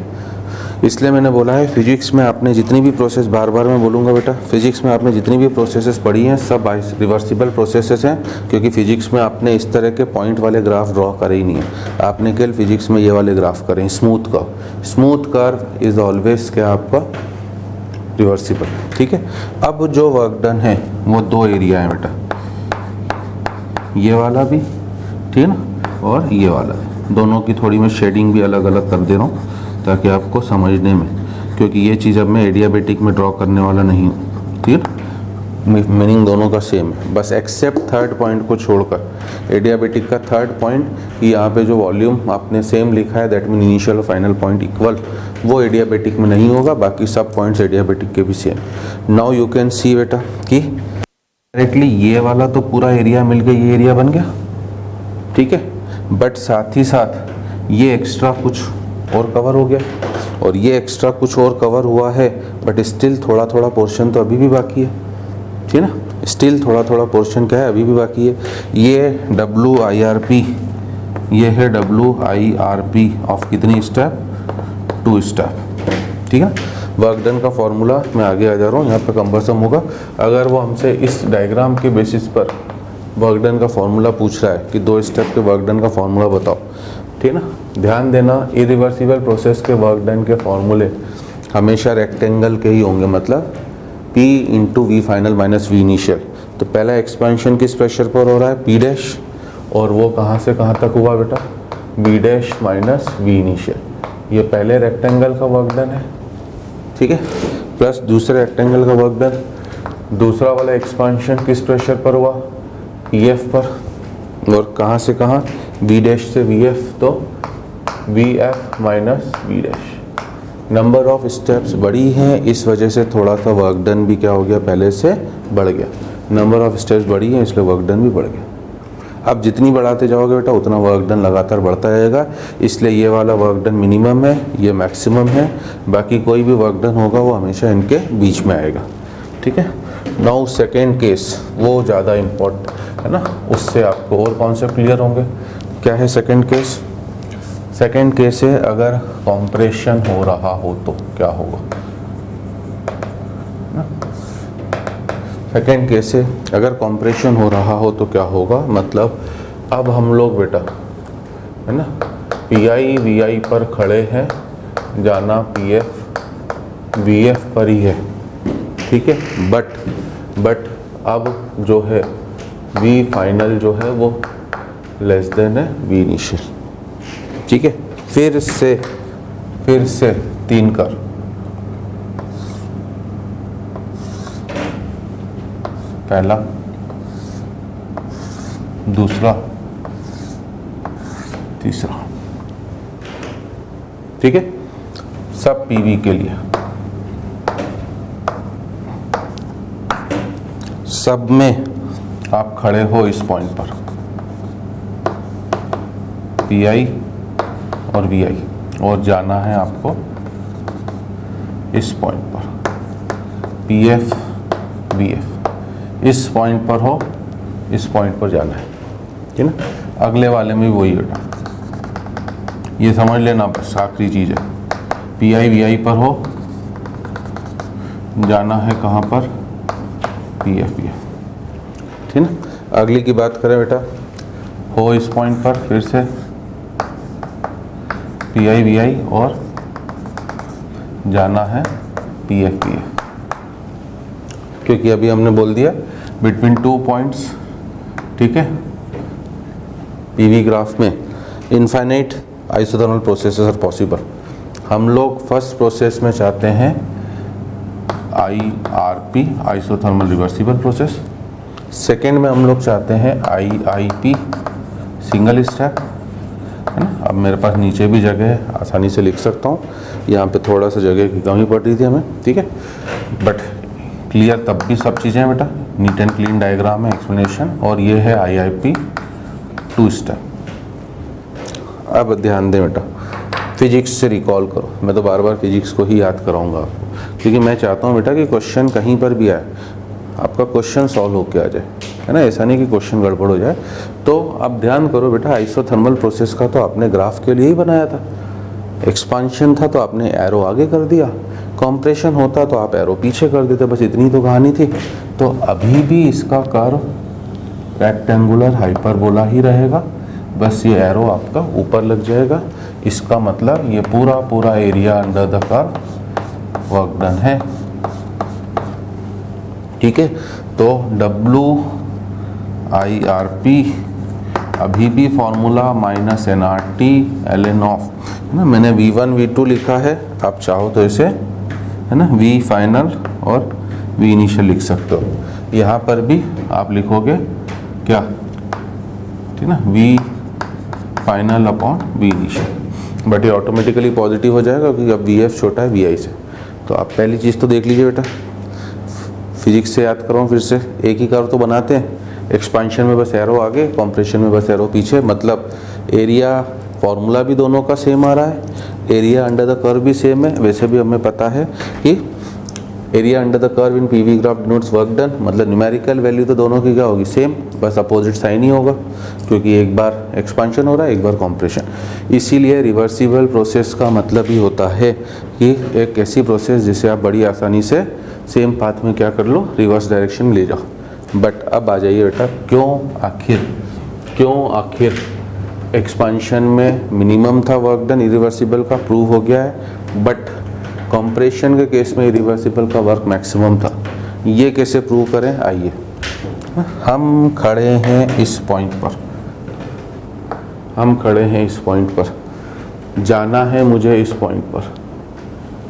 Speaker 1: इसलिए मैंने बोला है फिजिक्स में आपने जितनी भी प्रोसेस, बार बार मैं बोलूँगा बेटा, फिजिक्स में आपने जितनी भी प्रोसेसेस पढ़ी हैं सब रिवर्सिबल प्रोसेसेस हैं, क्योंकि फिजिक्स में आपने इस तरह के पॉइंट वाले ग्राफ ड्रॉ करे ही नहीं है। आपने केवल फिजिक्स में ये वाले ग्राफ करें, smooth curve. Smooth curve is always क्या आपका? रिवर्सिबल। ठीक है, अब जो वर्क डन है वो 2 एरिया है बेटा, ये वाला भी, ठीक है ना, और ये वाला भी। दोनों की थोड़ी मैं शेडिंग भी अलग अलग कर दे रहा हूँ ताकि आपको समझने में, क्योंकि ये चीज़ अब मैं एडियाबेटिक में ड्रॉ करने वाला नहीं हूँ। ठीक है, मीनिंग दोनों का सेम है, बस एक्सेप्ट थर्ड पॉइंट को छोड़कर। एडियाबेटिक का थर्ड पॉइंट कि यहाँ पे जो वॉल्यूम आपने सेम लिखा है दैट मीन इनिशियल और फाइनल पॉइंट इक्वल, वो एडियाबेटिक में नहीं होगा, बाकी सब पॉइंट्स एडियाबेटिक के भी same. Now you can see बेटा कि डायरेक्टली ये वाला तो पूरा एरिया मिल गया, ये एरिया बन गया, ठीक है, बट साथ ही साथ ये एक्स्ट्रा कुछ और कवर हो गया और ये एक्स्ट्रा कुछ और कवर हुआ है, बट स्टिल थोड़ा थोड़ा पोर्शन तो अभी भी बाकी है, ठीक है ना, स्टिल थोड़ा थोड़ा पोर्शन क्या है अभी भी बाकी है। ये WIRP, ये है WIRP ऑफ कितनी स्टेप, 2 स्टेप, ठीक है। वर्क डन का फॉर्मूला मैं आगे आ जा रहा हूँ, यहाँ पे कंबरसम होगा। अगर वो हमसे इस डायग्राम के बेसिस पर वर्क डन का फॉर्मूला पूछ रहा है कि 2 स्टेप के वर्क डन का फॉर्मूला बताओ, ठीक है ना, ध्यान देना इरिवर्सिबल प्रोसेस के वर्क डन के फॉर्मूले हमेशा रेक्टेंगल के ही होंगे, मतलब P into V final minus V initial. तो पहला एक्सपेंशन किस प्रेशर पर हो रहा है, P डैश, और वो कहाँ से कहाँ तक हुआ बेटा, V dash minus V initial. ये पहले रेक्टेंगल का वर्क डन है, ठीक है, प्लस दूसरे रेक्टेंगल का वर्क डन, दूसरा वाला एक्सपेंशन किस प्रेशर पर हुआ, EF पर, और कहाँ से कहाँ, V डैश से VF, तो VF minus V dash. Number of steps बड़ी हैं, इस वजह से थोड़ा सा वर्क डन भी क्या हो गया, पहले से बढ़ गया। नंबर ऑफ स्टेप्स बड़ी हैं इसलिए वर्क डन भी बढ़ गया। अब जितनी बढ़ाते जाओगे बेटा उतना वर्क डन लगातार बढ़ता रहेगा, इसलिए ये वाला वर्क डन मिनिमम है, ये मैक्सिमम है, बाकी कोई भी वर्क डन होगा वो हमेशा इनके बीच में आएगा, ठीक है। नाउ सेकेंड केस, वो ज़्यादा इम्पोर्टेंट है ना, उससे आपको और कॉन्सेप्ट क्लियर होंगे। क्या है सेकेंड केस, सेकेंड केस है अगर कॉम्प्रेशन हो रहा हो तो क्या होगा, सेकेंड केस है अगर कॉम्प्रेशन हो रहा हो तो क्या होगा, मतलब अब हम लोग बेटा है ना PI VI पर खड़े हैं, जाना PF VF पर ही है, ठीक है, बट अब जो है V फाइनल जो है वो लेस देन है V इनिशियल, ठीक है। फिर से 3 कर, पहला, दूसरा, तीसरा, ठीक है, सब PV के लिए, सब में आप खड़े हो इस पॉइंट पर, PI और VI, और जाना है आपको इस पॉइंट पर, PF VF, इस पॉइंट पर हो, इस पॉइंट पर जाना है, ठीक है ना। अगले वाले में भी वही होगा, ये समझ लेना बस, आखिरी चीज़ है, PI VI पर हो, जाना है कहाँ पर, PF VF, ठीक है ना। अगली की बात करें बेटा, हो इस पॉइंट पर, फिर से PI VI और जाना है PF VF, क्योंकि अभी हमने बोल दिया बिटवीन 2 पॉइंट्स, ठीक है, PV ग्राफ में infinite isothermal processes are possible. हम लोग फर्स्ट प्रोसेस में चाहते हैं IRP isothermal reversible process, second में हम लोग चाहते हैं IIP सिंगल स्टेप, है ना। अब मेरे पास नीचे भी जगह है, आसानी से लिख सकता हूँ, यहाँ पे थोड़ा सा जगह की कमी पड़ रही थी हमें, ठीक है, बट क्लियर तब भी सब चीज़ें हैं बेटा, नीट एंड क्लीन डायग्राम है, एक्सप्लेनेशन, और ये है IIP 2 स्टेप। अब ध्यान दें बेटा, फिजिक्स से रिकॉल करो, मैं तो बार बार फिजिक्स को ही याद कराऊंगा आपको, क्योंकि मैं चाहता हूँ बेटा कि क्वेश्चन कहीं पर भी आए आपका क्वेश्चन सॉल्व होके आ जाए, है ना, ऐसा नहीं कि क्वेश्चन गड़बड़ हो जाए। तो अब ध्यान करो बेटा, आइसोथर्मल प्रोसेस का तो आपने ग्राफ के लिए ही बनाया था, एक्सपांशन था तो आपने एरो आगे कर दिया, कॉम्प्रेशन होता तो आप एरो पीछे कर देते, बस इतनी तो कहानी थी। तो अभी भी इसका कर्व रेक्टेंगुलर हाइपरबोला ही रहेगा, बस ये एरो आपका ऊपर लग जाएगा, इसका मतलब ये पूरा area under the curve work done है, ठीक है। तो WIRP अभी भी फॉर्मूला -nRT ln ऑफ, है ना, मैंने V1 V2 लिखा है, आप चाहो तो इसे, है ना, V फाइनल और V इनिशियल लिख सकते हो। यहाँ पर भी आप लिखोगे क्या, ठीक ना, V final upon V initial, but ये ऑटोमेटिकली पॉजिटिव हो जाएगा क्योंकि अब VF छोटा है VI से। तो आप पहली चीज़ तो देख लीजिए बेटा, फिजिक्स से याद करो फिर से, एक ही कर्व तो बनाते हैं, एक्सपांशन में बस एरो आगे, कॉम्प्रेशन में बस एरो पीछे, मतलब एरिया फॉर्मूला भी दोनों का सेम आ रहा है, एरिया अंडर द कर्व भी सेम है। वैसे भी हमें पता है कि area under the curve in PV graph denotes work done, मतलब न्यूमेरिकल वैल्यू तो दोनों की क्या होगी, सेम, बस अपोजिट साइन ही होगा क्योंकि एक बार एक्सपांशन हो रहा है एक बार कॉम्प्रेशन। इसीलिए रिवर्सिबल प्रोसेस का मतलब ही होता है कि एक ऐसी प्रोसेस जिसे आप बड़ी आसानी से सेम पाथ में क्या कर लो, रिवर्स डायरेक्शन में ले जाओ। बट अब आ जाइए बेटा, क्यों आखिर एक्सपांशन में मिनिमम था वर्क डन इरिवर्सिबल का, प्रूव हो गया है, बट कंप्रेशन के केस में इरिवर्सिबल का वर्क मैक्सिमम था। ये कैसे प्रूव करें, आइए हम खड़े हैं इस पॉइंट पर, जाना है मुझे इस पॉइंट पर,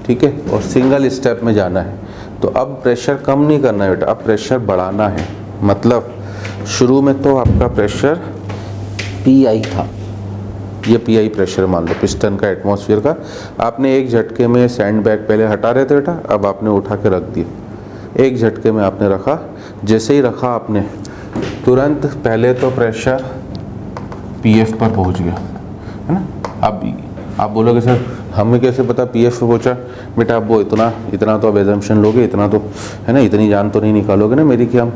Speaker 1: ठीक है, और सिंगल स्टेप में जाना है। तो अब प्रेशर कम नहीं करना है बेटा, अब प्रेशर बढ़ाना है। मतलब शुरू में तो आपका प्रेशर PI था, ये PI प्रेशर मान लो पिस्टन का, एटमॉस्फेयर का, आपने एक झटके में सैंड बैग पहले हटा रहे थे बेटा, अब आपने उठा के रख दिया, एक झटके में आपने रखा, जैसे ही रखा आपने तुरंत पहले तो प्रेशर PF पर पहुंच गया, है ना। अब आप बोलोगे सर हमें कैसे पता PF पे पहुंचा, बेटा आप वो इतना तो अब एजम्पशन लोगे, इतना तो है ना, इतनी जान तो नहीं निकालोगे ना मेरी कि हम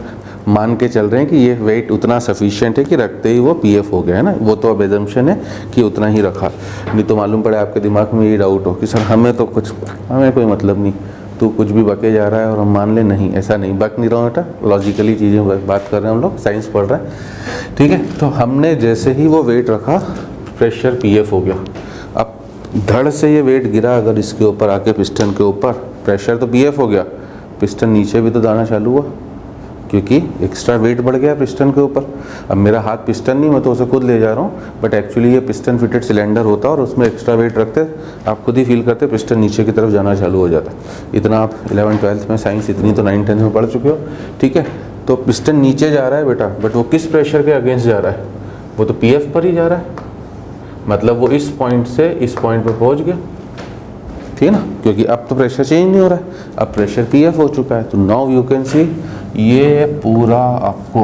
Speaker 1: मान के चल रहे हैं कि ये वेट उतना सफिशिएंट है कि रखते ही वो PF हो गया, है ना, वो तो अब एजम्पशन है कि उतना ही रखा। नहीं तो मालूम पड़े आपके दिमाग में ये डाउट हो कि सर हमें कोई मतलब नहीं, तू कुछ भी बके जा रहा है और हम मान ले, नहीं ऐसा नहीं, बक नहीं रहा हूँ बेटा, लॉजिकली चीज़ें बात कर रहे हैं हम लोग, साइंस पढ़ रहे हैं, ठीक है। तो हमने जैसे ही वो वेट रखा प्रेशर PF हो गया, अब धड़ से ये वेट गिरा अगर इसके ऊपर आके पिस्टन के ऊपर, प्रेशर तो PF हो गया, पिस्टन नीचे भी तो दाना चालू हुआ क्योंकि एक्स्ट्रा वेट बढ़ गया पिस्टन के ऊपर। अब मेरा हाथ पिस्टन नहीं, मैं तो उसे खुद ले जा रहा हूँ, बट एक्चुअली ये पिस्टन फिटेड सिलेंडर होता है और उसमें एक्स्ट्रा वेट रखते आप खुद ही फील करते पिस्टन नीचे की तरफ जाना चालू हो जाता। इतना आप 11th-12th में साइंस, इतनी तो 9th-10th में पढ़ चुके हो, ठीक है। तो पिस्टन नीचे जा रहा है बेटा, बट वो किस प्रेशर के अगेंस्ट जा रहा है, वो तो PF पर ही जा रहा है, मतलब वो इस पॉइंट से इस पॉइंट पर पहुँच गया, ठीक है ना, क्योंकि अब तो प्रेशर चेंज नहीं हो रहा है, अब प्रेशर PF हो चुका है। तो नाउ यू कैन सी ये पूरा आपको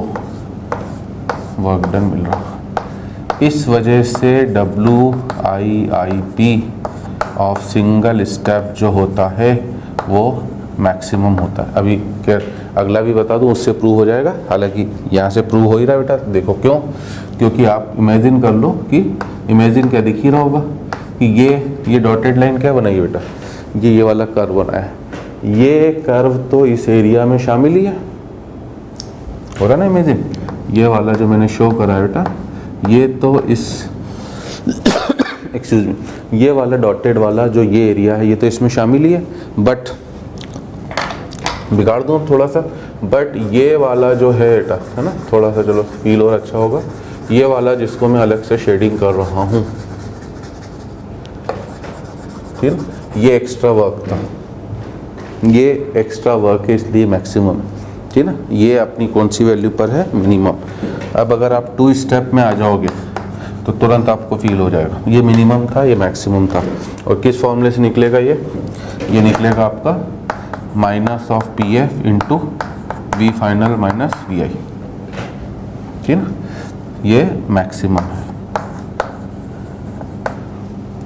Speaker 1: वर्क डन मिल रहा है। इस वजह से WIIP ऑफ सिंगल स्टेप जो होता है वो मैक्सिमम होता है। अभी क्या अगला भी बता दूं, उससे प्रूव हो जाएगा, हालांकि यहाँ से प्रूव हो ही रहा है बेटा। देखो क्यों, क्योंकि आप इमेजिन कर लो कि, इमेजिन क्या दिख ही रहा होगा कि ये डॉटेड लाइन क्या बनाई है बेटा, ये वाला कर्व बनाया है, ये कर्व तो इस एरिया में शामिल ही है, हो रहा ना इमेजिन। ये वाला जो मैंने शो करा है बेटा, ये तो इस एक्सक्यूज मी, ये वाला डॉटेड वाला जो ये एरिया है ये तो इसमें शामिल ही है, बट बिगाड़ दूँ थोड़ा सा, बट ये वाला जो है बेटा, है ना, थोड़ा सा चलो फील और अच्छा होगा, ये वाला जिसको मैं अलग से शेडिंग कर रहा हूँ, ठीक है, ये एक्स्ट्रा वर्क था, ये एक्स्ट्रा वर्क है इसलिए मैक्सिमम, ठीक है ना। ये अपनी कौन सी वैल्यू पर है, मिनिमम। अब अगर आप 2 स्टेप में आ जाओगे तो तुरंत आपको फील हो जाएगा ये मिनिमम था, ये मैक्सिमम था। और किस फॉर्मूले से निकलेगा ये निकलेगा आपका minus of PF into V final minus VI, ठीक है ना, ये मैक्सिमम है,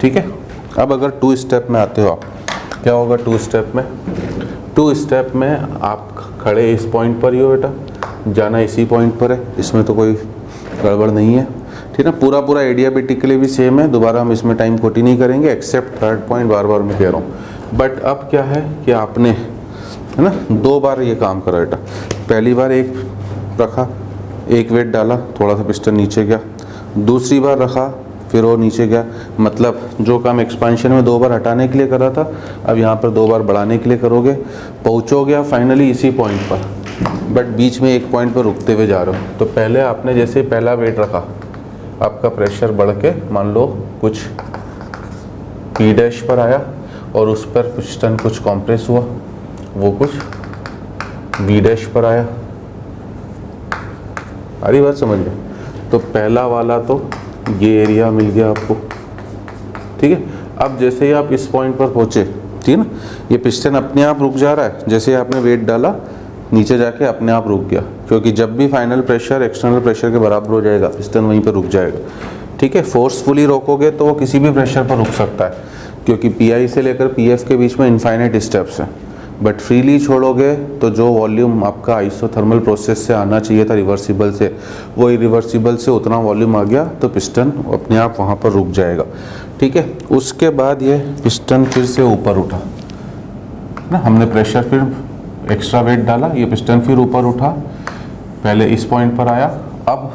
Speaker 1: ठीक है। अब अगर 2 स्टेप में आते हो आप, क्या होगा 2 स्टेप में, 2 स्टेप में आप खड़े इस पॉइंट पर ही हो बेटा, जाना इसी पॉइंट पर है, इसमें तो कोई गड़बड़ नहीं है, ठीक है ना। पूरा एडियाबेटिकली भी सेम है, दोबारा हम इसमें टाइम खोटी नहीं करेंगे, एक्सेप्ट थर्ड पॉइंट बार बार मैं कह रहा हूँ। बट अब क्या है कि आपने, है ना, 2 बार ये काम करा बेटा। पहली बार एक रखा, एक वेट डाला, थोड़ा सा पिस्टन नीचे गया, दूसरी बार रखा, फिर वो नीचे गया, मतलब जो काम एक्सपांशन में 2 बार हटाने के लिए कर रहा था, अब यहाँ पर 2 बार बढ़ाने के लिए करोगे, पहुँचोगे आप फाइनली इसी पॉइंट पर, बट बीच में एक पॉइंट पर रुकते हुए जा रहे हो। तो पहले आपने जैसे पहला वेट रखा, आपका प्रेशर बढ़ के मान लो कुछ P' पर आया और उस पर पिस्टन कुछ कॉम्प्रेस हुआ, वो कुछ V' पर आया, आ रही बात समझ में? तो पहला वाला तो ये एरिया मिल गया आपको, ठीक है। अब जैसे ही आप इस पॉइंट पर पहुँचे, ठीक है ना, ये पिस्टन अपने आप रुक जा रहा है। जैसे ही आपने वेट डाला नीचे जाके अपने आप रुक गया, क्योंकि जब भी फाइनल प्रेशर एक्सटर्नल प्रेशर के बराबर हो जाएगा पिस्टन वहीं पर रुक जाएगा, ठीक है। फोर्सफुली रोकोगे तो वो किसी भी प्रेशर पर रुक सकता है, क्योंकि पीआई से लेकर पीएफ के बीच में इनफाइनाइट स्टेप्स हैं। बट फ्रीली छोड़ोगे तो जो वॉल्यूम आपका आइसोथर्मल प्रोसेस से आना चाहिए था रिवर्सिबल से, वो इरिवर्सिबल से उतना वॉल्यूम आ गया तो पिस्टन अपने आप वहाँ पर रुक जाएगा, ठीक है। उसके बाद ये पिस्टन फिर से ऊपर उठा ना, हमने प्रेशर फिर एक्स्ट्रा वेट डाला, ये पिस्टन फिर ऊपर उठा, पहले इस पॉइंट पर आया, अब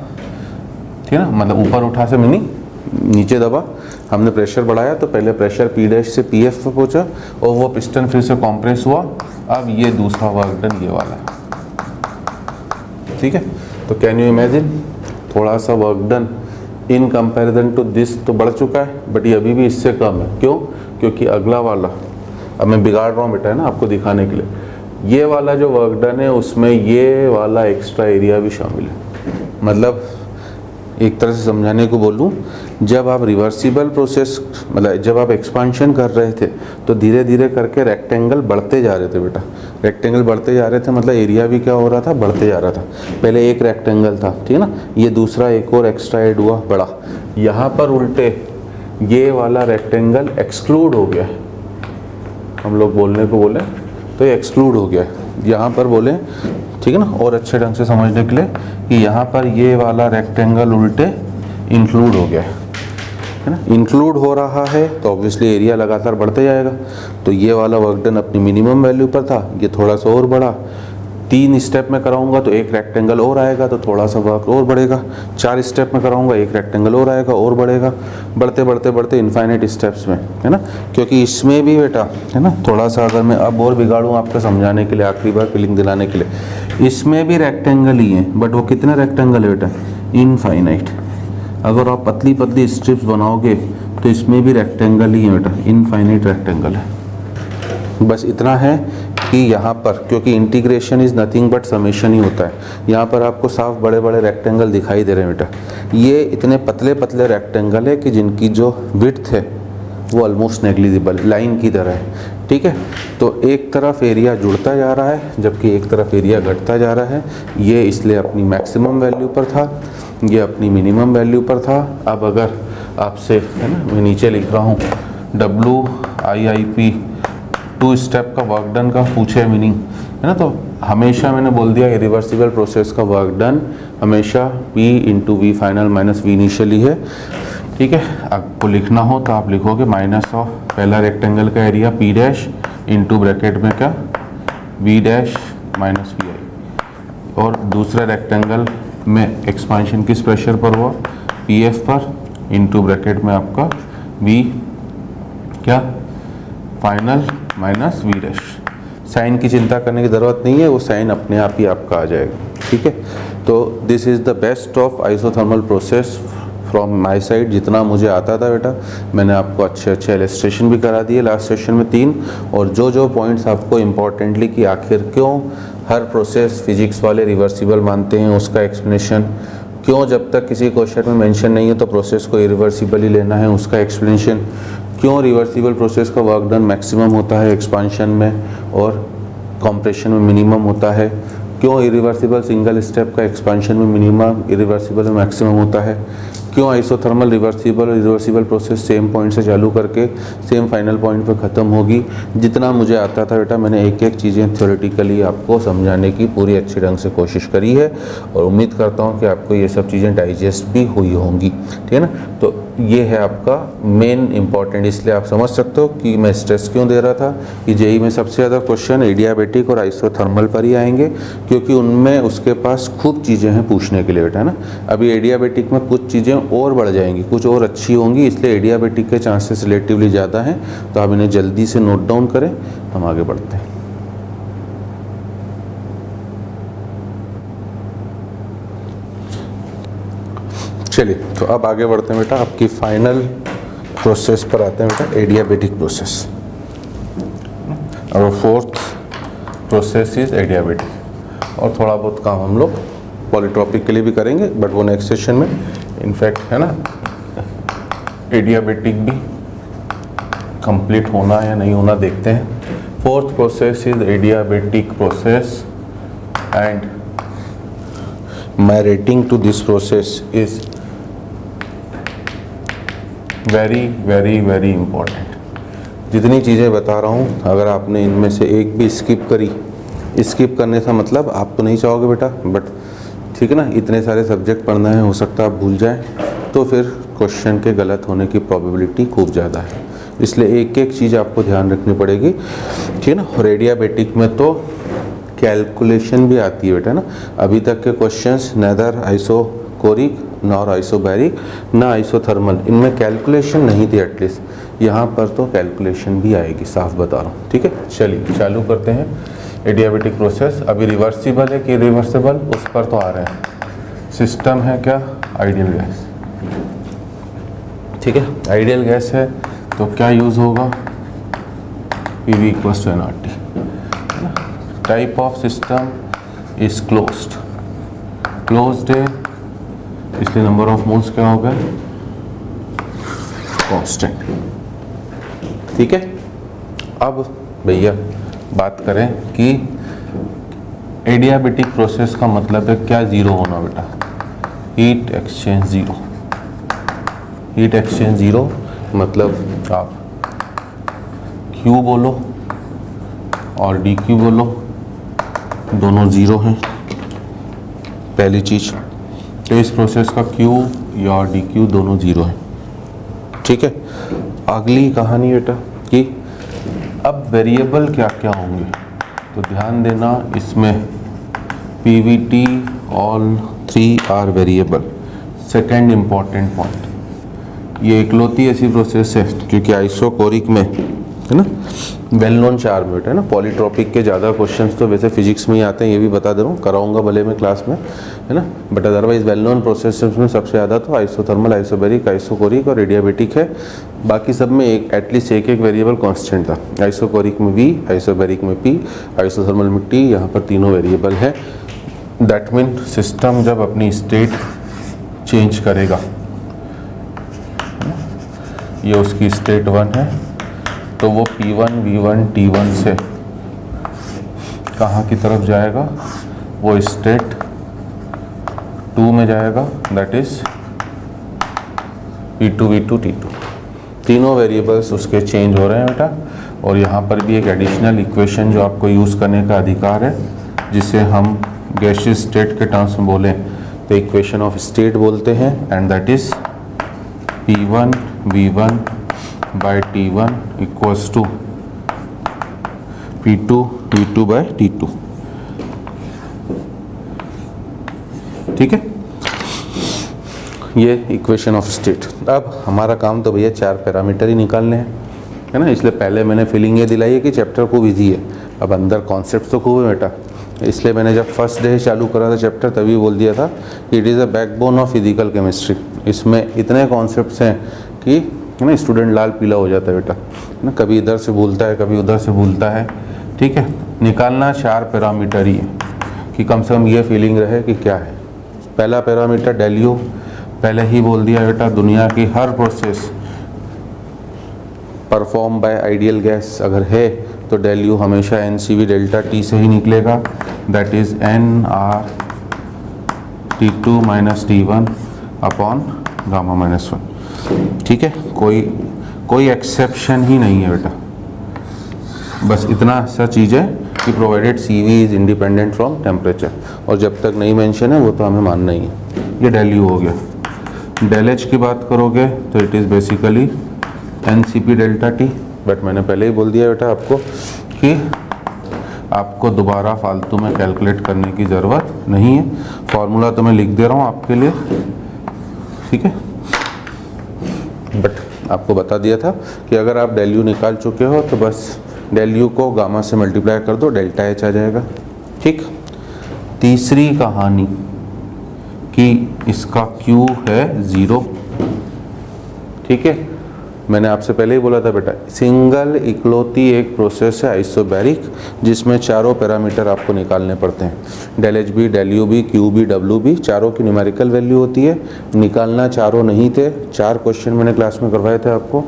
Speaker 1: ठीक है ना, मतलब ऊपर उठा से मिनी नीचे दबा, हमने प्रेशर बढ़ाया तो पहले प्रेशर पी डैश से पी एफ पर पहुँचा और वो पिस्टन फिर से कॉम्प्रेस हुआ। अब ये दूसरा वर्क डन ये वाला है, ठीक है। तो कैन यू इमेजिन, थोड़ा सा work done in comparison to this तो बढ़ चुका है, बट ये अभी भी इससे कम है। क्यों? क्योंकि अगला वाला, अब मैं बिगाड़ रहा हूँ बेटा, है ना, आपको दिखाने के लिए, ये वाला जो वर्क डन है उसमें ये वाला एक्स्ट्रा एरिया भी शामिल है। मतलब एक तरह से समझाने को बोलूँ, जब आप रिवर्सिबल प्रोसेस, मतलब जब आप एक्सपांशन कर रहे थे तो धीरे धीरे करके रेक्टेंगल बढ़ते जा रहे थे बेटा, रेक्टेंगल बढ़ते जा रहे थे, मतलब एरिया भी क्या हो रहा था, बढ़ते जा रहा था। पहले एक रेक्टेंगल था, ठीक है ना, ये दूसरा एक और एक्स्ट्रा ऐड हुआ, बड़ा। यहाँ पर उल्टे ये वाला रेक्टेंगल एक्सक्लूड हो गया है, हम लोग बोलने को बोले तो ये एक्सक्लूड हो गया है। यहाँ पर बोले, ठीक है ना, और अच्छे ढंग से समझने के लिए कि यहाँ पर ये वाला रेक्टेंगल उल्टे इंक्लूड हो गया है ना, इंक्लूड हो रहा है तो ऑब्वियसली एरिया लगातार बढ़ते जाएगा। तो ये वाला वर्क डन अपनी मिनिमम वैल्यू पर था, ये थोड़ा सा और बढ़ा, 3 स्टेप में कराऊंगा तो एक रेक्टेंगल और आएगा तो थोड़ा सा वर्क और बढ़ेगा, 4 स्टेप में कराऊंगा एक रेक्टेंगल और आएगा और बढ़ेगा, बढ़ते बढ़ते बढ़ते इनफाइनाइट स्टेप्स में, है ना। क्योंकि इसमें भी बेटा, है ना, थोड़ा सा अगर मैं अब और बिगाड़ूँ आपको समझाने के लिए, आखिरी बार फीलिंग दिलाने के लिए, इसमें भी रेक्टेंगल ही है, बट वो कितने रेक्टेंगल है बेटा, इनफाइनाइट। अगर आप पतली पतली स्ट्रिप्स बनाओगे तो इसमें भी रेक्टेंगल ही है बेटा, इनफाइनाइट रेक्टेंगल है। बस इतना है कि यहाँ पर, क्योंकि integration is nothing but summation ही होता है, यहाँ पर आपको साफ बड़े बड़े रेक्टेंगल दिखाई दे रहे हैं बेटा। ये इतने पतले पतले रेक्टेंगल है कि जिनकी जो विड्थ है वो ऑलमोस्ट नेग्लिजिबल लाइन की तरह है, ठीक है। तो एक तरफ एरिया जुड़ता जा रहा है जबकि एक तरफ एरिया घटता जा रहा है। ये इसलिए अपनी मैक्सिमम वैल्यू पर था, ये अपनी मिनिमम वैल्यू पर था। अब अगर आपसे, है ना, मैं नीचे लिख रहा हूँ WIIP 2 स्टेप का वर्क डन का पूछे मीनिंग, है ना, तो हमेशा मैंने बोल दिया इरिवर्सिबल प्रोसेस का वर्क डन हमेशा P × V final minus V initially है, ठीक है। आपको लिखना हो तो आप लिखोगे माइनस ऑफ पहला रेक्टेंगल का area P dash into bracket में क्या V डैश माइनस VI, और दूसरे रेक्टेंगल में एक्सपांशन किस प्रेशर पर हुआ, PF पर, इंटू ब्रैकेट में आपका V क्या final minus V dash. Sign की चिंता करने की ज़रूरत नहीं है, वो साइन अपने आप ही आपका आ जाएगा, ठीक है। तो this is the best of isothermal process from my side, जितना मुझे आता था बेटा। मैंने आपको अच्छे अच्छे इलस्ट्रेशन भी करा दिए लास्ट सेशन में 3, और जो जो पॉइंट्स आपको इम्पॉर्टेंटली कि आखिर क्यों हर प्रोसेस फिजिक्स वाले रिवर्सिबल मानते हैं उसका एक्सप्लेनेशन, क्यों जब तक किसी क्वेश्चन में मेंशन नहीं है तो प्रोसेस को इरिवर्सिबल ही लेना है उसका एक्सप्लेनेशन, क्यों रिवर्सिबल प्रोसेस का वर्क डन मैक्सिमम होता है एक्सपांशन में और कंप्रेशन में मिनिमम होता है, क्यों इरिवर्सिबल सिंगल स्टेप का एक्सपांशन में मिनिमम, इरिवर्सिबल में मैक्सिमम होता है, क्यों आइसोथर्मल रिवर्सिबल और इरिवर्सिबल प्रोसेस सेम पॉइंट से चालू करके सेम फाइनल पॉइंट पर ख़त्म होगी। जितना मुझे आता था बेटा मैंने एक एक चीज़ें थ्योरेटिकली आपको समझाने की पूरी अच्छी ढंग से कोशिश करी है, और उम्मीद करता हूँ कि आपको ये सब चीज़ें डाइजेस्ट भी हुई होंगी, ठीक है ना। तो ये है आपका मेन इंपॉर्टेंट, इसलिए आप समझ सकते हो कि मैं स्ट्रेस क्यों दे रहा था कि जेईई में सबसे ज़्यादा क्वेश्चन एडियाबेटिक और आइसोथर्मल पर ही आएंगे, क्योंकि उनमें उसके पास खूब चीज़ें हैं पूछने के लिए बेटा, है ना। अभी एडियाबेटिक में कुछ चीज़ें और बढ़ जाएंगी, कुछ और अच्छी होंगी, इसलिए एडियाबेटिक के चांसेस रिलेटिवली ज़्यादा हैं। तो आप इन्हें जल्दी से नोट डाउन करें, हम आगे बढ़ते हैं। चलिए तो अब आगे बढ़ते हैं बेटा, आपकी फाइनल प्रोसेस पर आते हैं बेटा, एडियाबेटिक प्रोसेस। और 4th प्रोसेस इज एडियाबेटिक, और थोड़ा बहुत काम हम लोग पॉलीट्रॉपिक के लिए भी करेंगे बट वो नेक्स्ट सेशन में इनफैक्ट है ना। एडियाबेटिक भी कंप्लीट होना या नहीं होना देखते हैं। Fourth process is adiabatic process and my rating to this process is very very very important. जितनी चीज़ें बता रहा हूँ अगर आपने इनमें से एक भी स्किप करी, स्किप करने का मतलब आप तो नहीं चाहोगे बेटा, बट ठीक है ना, इतने सारे सब्जेक्ट पढ़ना है, हो सकता है आप भूल जाएं, तो फिर क्वेश्चन के गलत होने की प्रोबेबिलिटी खूब ज़्यादा है। इसलिए एक एक चीज़ आपको ध्यान रखनी पड़ेगी, ठीक है ना। और एडियाबेटिक में तो कैलकुलेशन भी आती है बेटा ना। अभी तक के questions neither isochoric nor isobaric ना आइसोथर्मल, इनमें कैलकुलेशन नहीं थी, एटलीस्ट यहाँ पर तो कैलकुलेशन भी आएगी, साफ बता रहा हूँ, ठीक है। चलिए चालू करते हैं एडियाबेटिक प्रोसेस। अभी रिवर्सिबल है कि रिवर्सिबल, उस पर तो आ रहे हैं। सिस्टम है क्या, आइडियल गैस, ठीक है। आइडियल गैस है तो क्या यूज़ होगा, PV equals to nRT। Type of system is closed, closed है इसलिए नंबर ऑफ मोल्स क्या होगा, कांस्टेंट, ठीक है। अब भैया बात करें कि एडियाबेटिक प्रोसेस का मतलब है क्या, ज़ीरो होना बेटा, heat exchange zero. Heat exchange zero मतलब आप Q बोलो और DQ बोलो, दोनों ज़ीरो हैं, पहली चीज़। तो इस प्रोसेस का Q या DQ दोनों ज़ीरो हैं, ठीक है। अगली कहानी बेटा कि अब वेरिएबल क्या क्या होंगे, तो ध्यान देना इसमें PVT all 3 are variable. Second important point, ये इकलौती ऐसी प्रोसेस है क्योंकि आइसोकोरिक में है ना, वेल नोन चार्म है ना। पॉलीट्रॉपिक के ज़्यादा क्वेश्चंस तो वैसे फिजिक्स में ही आते हैं, ये भी बता दे रहा हूँ, कराऊंगा भले में क्लास में, है ना। But otherwise well known processes में सबसे ज़्यादा तो आइसोथर्मल, आइसोबैरिक, आइसोकोरिक और एडियाबेटिक है। बाकी सब में एक एटलीस्ट एक एक वेरिएबल कांस्टेंट था। आइसोकोरिक में V, आइसोबैरिक में P, आइसोथर्मल में T, यहाँ पर तीनों वेरिएबल है। दैट मीन सिस्टम जब अपनी स्टेट चेंज करेगा, ये उसकी स्टेट 1 है, तो वो P1, V1, T1 से कहाँ की तरफ जाएगा, वो स्टेट 2 में जाएगा, that is P2, V2, T2। तीनों वेरिएबल्स उसके चेंज हो रहे हैं बेटा। और यहाँ पर भी एक एडिशनल इक्वेशन जो आपको यूज़ करने का अधिकार है, जिसे हम गैसियस स्टेट के टर्म्स में बोलें तो इक्वेशन ऑफ स्टेट बोलते हैं, and that is P1 V1 by T1 equals to P2 V2 by T2, ठीक है। ये इक्वेशन ऑफ स्टेट। अब हमारा काम तो भैया 4 पैरामीटर ही निकालने हैं, है ना। इसलिए पहले मैंने फीलिंग ये दिलाई है कि चैप्टर खूब ईजी है, अब अंदर कॉन्सेप्ट तो खूब है बेटा। इसलिए मैंने जब फर्स्ट डे चालू करा था चैप्टर तभी बोल दिया था कि it is a backbone of physical chemistry. इसमें इतने कॉन्सेप्ट्स हैं कि है ना स्टूडेंट लाल पीला हो जाता है बेटा, है ना, कभी इधर से भूलता है, कभी उधर से भूलता है, ठीक है। निकालना 4 पैरामीटर ही है कि कम से कम ये फीलिंग रहे कि क्या है। पहला पैरामीटर डेल यू, पहले ही बोल दिया बेटा, दुनिया की हर process perform by ideal gas अगर है तो डेल यू हमेशा NCV डेल्टा T से ही निकलेगा, that is NR T2 minus T1 upon gamma minus 1, ठीक है। कोई एक्सेप्शन ही नहीं है बेटा, बस इतना सा चीज़ है कि provided CV is independent from temperature, और जब तक नहीं मेंशन है वो तो हमें मानना ही है। ये डेल यू हो गया। डेल एच की बात करोगे तो it is basically NCP delta T, but मैंने पहले ही बोल दिया बेटा आपको कि आपको दोबारा फालतू में कैलकुलेट करने की ज़रूरत नहीं है। फॉर्मूला तो मैं लिख दे रहा हूँ आपके लिए, ठीक है। बट आपको बता दिया था कि अगर आप डेल यू निकाल चुके हो तो बस डेल यू को गामा से मल्टीप्लाई कर दो, डेल्टा एच आ जाएगा, ठीक। तीसरी कहानी कि इसका Q है 0, ठीक है। मैंने आपसे पहले ही बोला था बेटा, सिंगल इकलौती एक प्रोसेस है आइसोबैरिक, जिसमें चारों पैरामीटर आपको निकालने पड़ते हैं, del H B, del U B, Q B, W B, चारों की न्यूमेरिकल वैल्यू होती है। निकालना चारों नहीं थे, 4 क्वेश्चन मैंने क्लास में करवाए थे आपको,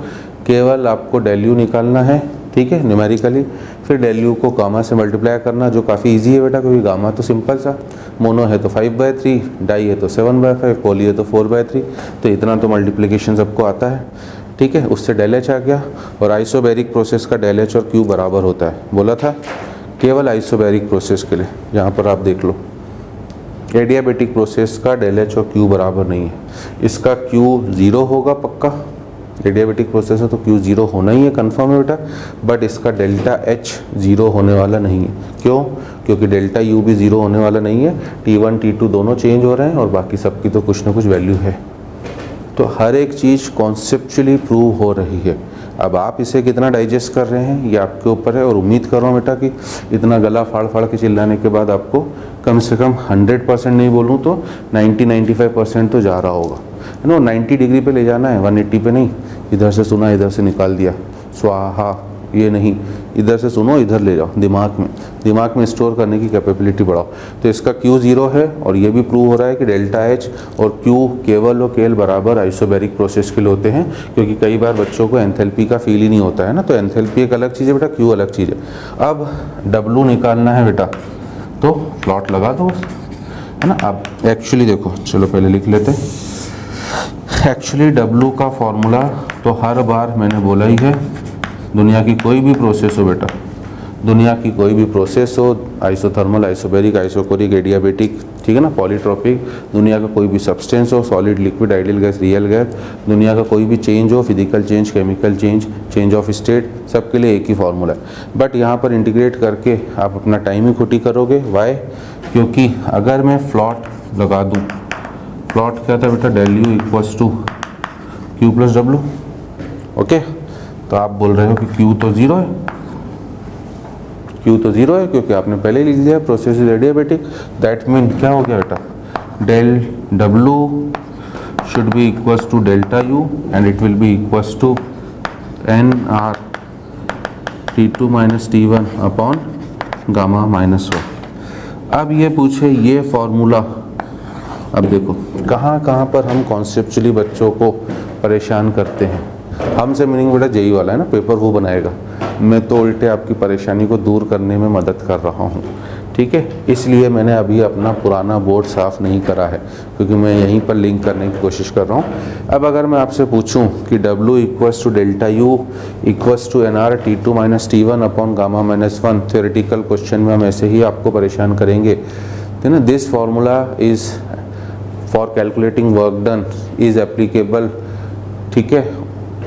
Speaker 1: केवल आपको डेल यू निकालना है, ठीक है, न्यूमेरिकली। फिर डेल यू को गामा से मल्टीप्लाई करना, जो काफ़ी इजी है बेटा, क्योंकि गामा तो सिंपल सा, मोनो है तो 5/3, डाई है तो 7/5, पॉली है तो 4/3, तो इतना तो मल्टीप्लिकेशन सबको आता है, ठीक है। उससे डेल एच आ गया, और आइसोबैरिक प्रोसेस का डेल एच और क्यू बराबर होता है, बोला था, केवल आइसोबैरिक प्रोसेस के लिए। यहाँ पर आप देख लो, एडियाबेटिक प्रोसेस का डेल एच और क्यू बराबर नहीं है। इसका क्यू 0 होगा पक्का, एडियाबेटिक प्रोसेस है तो क्यू 0 होना ही है, कंफर्म है बेटा। बट इसका डेल्टा एच 0 होने वाला नहीं है। क्यों? क्योंकि डेल्टा यू भी 0 होने वाला नहीं है। T1 T2 दोनों चेंज हो रहे हैं, और बाकी सबकी तो कुछ ना कुछ वैल्यू है। तो हर एक चीज़ कॉन्सेप्चुअली प्रूव हो रही है। अब आप इसे कितना डाइजेस्ट कर रहे हैं ये आपके ऊपर है, और उम्मीद कर रहा हूँ बेटा कि इतना गला फाड़ फाड़ के चिल्लाने के बाद आपको कम से कम 100% नहीं बोलूँ तो 90-95% तो जा रहा होगा, है ना। 90 डिग्री पे ले जाना है, 180 पे नहीं। इधर से सुना इधर से निकाल दिया, स्वाहा, ये नहीं, इधर से सुनो इधर ले जाओ, दिमाग में स्टोर करने की कैपेबिलिटी बढ़ाओ। तो इसका Q 0 है, और ये भी प्रूव हो रहा है कि डेल्टा H और Q केवल और केवल बराबर आइसोबैरिक प्रोसेस के लिए होते हैं, क्योंकि कई बार बच्चों को एंथैल्पी का फील ही नहीं होता है ना। तो एंथैल्पी एक अलग चीज़ है बेटा, Q अलग चीज़ है। अब W निकालना है बेटा, तो प्लॉट लगा दो, है ना। अब एक्चुअली देखो, चलो पहले लिख लेते हैं। एक्चुअली W का फॉर्मूला तो हर बार मैंने बोला ही है, दुनिया की कोई भी प्रोसेस हो बेटा, दुनिया की कोई भी प्रोसेस हो, आइसोथर्मल, आइसोबैरिक, आइसोकोरिक, एडियाबेटिक, ठीक है ना, पॉलीट्रॉपिक, दुनिया का कोई भी सब्सटेंस हो, solid, liquid, ideal gas, real gas, दुनिया का कोई भी चेंज हो, physical change, chemical change, change of state, सबके लिए एक ही फॉर्मूला है। बट यहाँ पर इंटीग्रेट करके आप अपना टाइम ही खोटी करोगे। वाई? क्योंकि अगर मैं प्लॉट लगा दूँ, प्लॉट क्या था बेटा, del U equals to Q plus W, okay. तो आप बोल रहे हो कि Q तो 0 है, Q तो 0 है, क्योंकि आपने पहले ही लिख दिया process is adiabatic. That mean क्या हो गया बेटा, del W should be equals to delta U, and it will be equals to NR T2 minus T1 upon gamma minus 1। अब ये पूछे ये फॉर्मूला, अब देखो कहाँ पर हम कॉन्सेप्चुअली बच्चों को परेशान करते हैं। हमसे मीनिंग बेटा जेई वाला है ना, पेपर वो बनाएगा, मैं तो उल्टे आपकी परेशानी को दूर करने में मदद कर रहा हूँ, ठीक है। इसलिए मैंने अभी अपना पुराना बोर्ड साफ़ नहीं करा है, क्योंकि मैं यहीं पर लिंक करने की कोशिश कर रहा हूँ। अब अगर मैं आपसे पूछूं कि W equals to delta U equals to NR T2 minus T1 upon gamma minus 1, theoretical question में हम ऐसे ही आपको परेशान करेंगे, है ना। This formula is for calculating work done is applicable, ठीक है,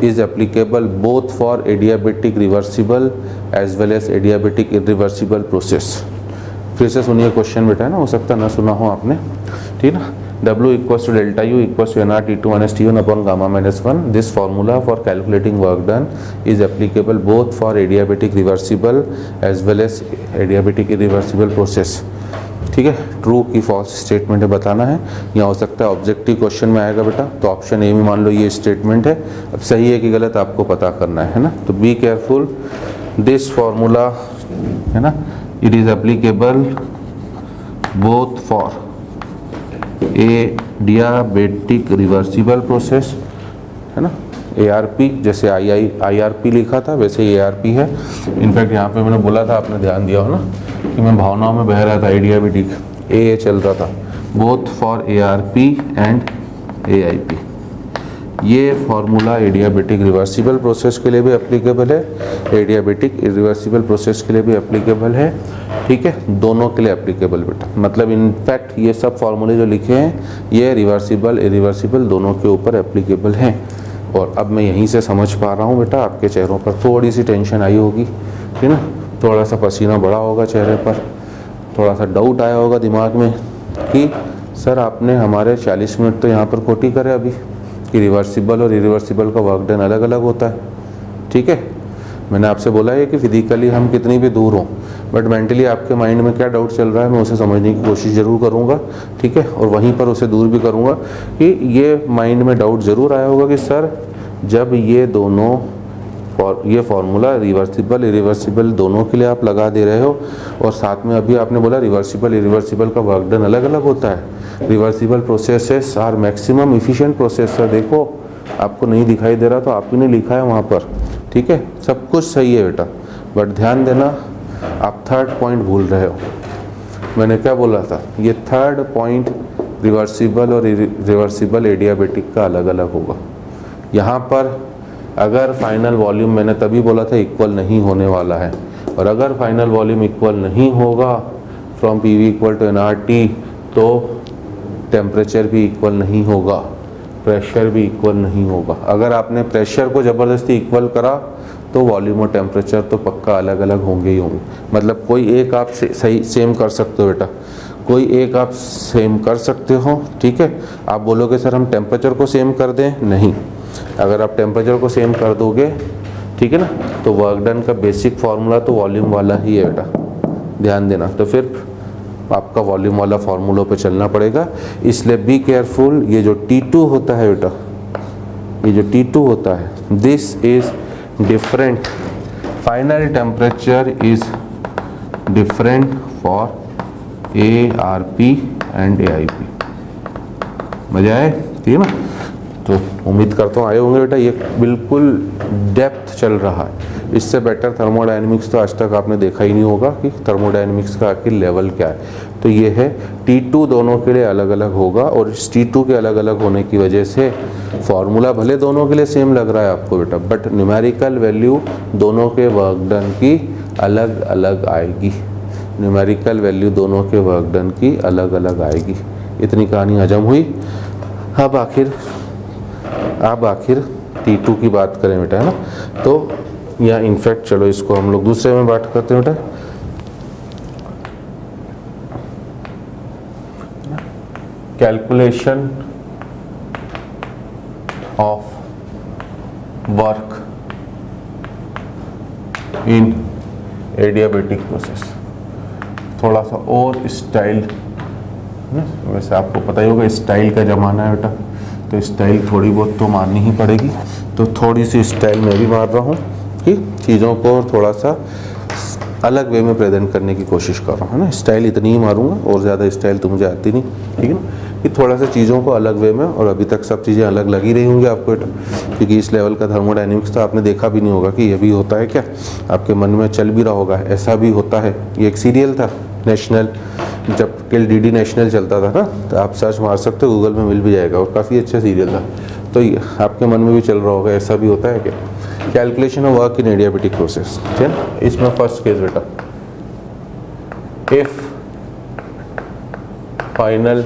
Speaker 1: is applicable both for adiabatic reversible as well as adiabatic irreversible process। फिर से सुनिए क्वेश्चन बेटा, है ना, हो सकता ना सुना हो आपने, ठीक है ना। W equals to delta U equals to NR T2 minus T1 upon gamma minus 1, this formula for calculating work done is applicable both for adiabatic reversible as well as adiabatic irreversible process, ठीक है। True की false statement है बताना है, या हो सकता है ऑब्जेक्टिव क्वेश्चन में आएगा बेटा, तो ऑप्शन ए में मान लो ये स्टेटमेंट है, अब सही है कि गलत आपको पता करना है ना। तो बी केयरफुल, दिस फॉर्मूला, है ना, it is applicable both for adiabatic reversible process, है ना, ARP, जैसे IRP लिखा था वैसे ही ARP है। इनफैक्ट यहाँ पे मैंने बोला था, आपने ध्यान दिया हो ना कि मैं भावनाओं में बह रहा था, एडियाबेटिक AA चल रहा था, both for ARP and AIP। ये फॉर्मूला एडियाबेटिक रिवर्सिबल प्रोसेस के लिए भी एप्लीकेबल है, एडियाबेटिक इरिवर्सिबल प्रोसेस के लिए भी एप्लीकेबल है, ठीक है, दोनों के लिए एप्लीकेबल बेटा। मतलब इनफैक्ट ये सब फॉर्मूले जो लिखे हैं ये रिवर्सिबल इरिवर्सिबल दोनों के ऊपर एप्लीकेबल हैं। और अब मैं यहीं से समझ पा रहा हूँ बेटा, आपके चेहरों पर थोड़ी सी टेंशन आई होगी, ठीक है ना, थोड़ा सा पसीना बढ़ा होगा चेहरे पर, थोड़ा सा डाउट आया होगा दिमाग में कि सर आपने हमारे 40 मिनट तो यहाँ पर खोटी करे अभी कि रिवर्सिबल और इरिवर्सिबल का वर्क डन अलग अलग होता है, ठीक है। मैंने आपसे बोला है कि फिजिकली हम कितनी भी दूर हों, बट मेंटली आपके माइंड में क्या डाउट चल रहा है मैं उसे समझने की कोशिश ज़रूर करूँगा, ठीक है। और वहीं पर उसे दूर भी करूँगा कि ये माइंड में डाउट ज़रूर आया होगा कि सर जब ये दोनों ये फार्मूला रिवर्सिबल इरिवर्सिबल दोनों के लिए आप लगा दे रहे हो, और साथ में अभी आपने बोला रिवर्सिबल इरिवर्सिबल का वर्क डन अलग अलग होता है। Reversible processes are maximum efficient processor, देखो आपको नहीं दिखाई दे रहा तो आप ही ने लिखा है वहाँ पर, ठीक है, सब कुछ सही है बेटा, बट ध्यान देना आप थर्ड पॉइंट भूल रहे हो। मैंने क्या बोला था, ये थर्ड पॉइंट रिवर्सिबल और रिवर्सिबल एडियाबेटिक का अलग अलग होगा। यहाँ पर अगर फाइनल वॉल्यूम, मैंने तभी बोला था इक्वल नहीं होने वाला है, और अगर फाइनल वॉल्यूम इक्वल नहीं होगा from P V equal to N R T, तो टेम्परेचर भी इक्वल नहीं होगा, प्रेशर भी इक्वल नहीं होगा। अगर आपने प्रेशर को ज़बरदस्ती इक्वल करा तो वॉल्यूम और टेम्परेचर तो पक्का अलग अलग होंगे ही होंगे। मतलब कोई एक आप सही सेम कर सकते हो बेटा, कोई एक आप सेम कर सकते हो, ठीक है। आप बोलोगे सर हम टेम्परेचर को सेम कर दें, नहीं, अगर आप टेम्परेचर को सेम कर दोगे, ठीक है ना, तो वर्क डन का बेसिक फार्मूला तो वॉल्यूम वाला ही है बेटा, ध्यान देना। तो फिर आपका वॉल्यूम वाला फार्मूलों पे चलना पड़ेगा, इसलिए बी केयरफुल। ये जो T2 होता है बेटा, ये जो T2 होता है, this is different, final temperature is different for ARP and AIP। मजा आए, ठीक है ना। तो उम्मीद करता हूँ आए होंगे बेटा, ये बिल्कुल डेप्थ चल रहा है। इससे बेटर थर्मोडायनेमिक्स तो आज तक आपने देखा ही नहीं होगा कि थर्मोडायनेमिक्स का आखिर लेवल क्या है। तो ये है T2 दोनों के लिए अलग अलग होगा, और इस T2 के अलग अलग होने की वजह से फॉर्मूला भले दोनों के लिए सेम लग रहा है आपको बेटा, बट न्यूमेरिकल वैल्यू दोनों के वर्क डन की अलग अलग आएगी। न्यूमेरिकल वैल्यू दोनों के वर्क डन की अलग अलग आएगी। इतनी कहानी हजम हुई। अब आखिर T2 की बात करें बेटा, है ना। तो या इनफैक्ट चलो इसको हम लोग दूसरे में बात करते हैं बेटा। Calculation of work in adiabatic process, थोड़ा सा और स्टाइल, वैसे आपको पता ही होगा स्टाइल का ज़माना है बेटा, तो स्टाइल थोड़ी बहुत तो मारनी ही पड़ेगी। तो थोड़ी सी स्टाइल मैं भी मार रहा हूँ कि चीज़ों को थोड़ा सा अलग वे में प्रेजेंट करने की कोशिश कर रहा हूँ, है ना। स्टाइल इतनी ही मारूंगा, और ज़्यादा स्टाइल तो मुझे आती नहीं, ठीक है ना, कि थोड़ा सा चीज़ों को अलग वे में, और अभी तक सब चीज़ें अलग लगी रही होंगी आपको बेटा, क्योंकि इस लेवल का थर्मोडायनेमिक्स तो आपने देखा भी नहीं होगा कि ये भी होता है क्या, आपके मन में चल भी रहा होगा ऐसा भी होता है। ये एक सीरियल था नेशनल, जब DD नेशनल चलता था ना, तो आप सर्च मार सकते हो, गूगल में मिल भी जाएगा, और काफ़ी अच्छा सीरियल था। तो ये आपके मन में भी चल रहा होगा ऐसा भी होता है क्या। Calculation of work in adiabatic process, ठीक है। इसमें फर्स्ट केस बेटा, इफ फाइनल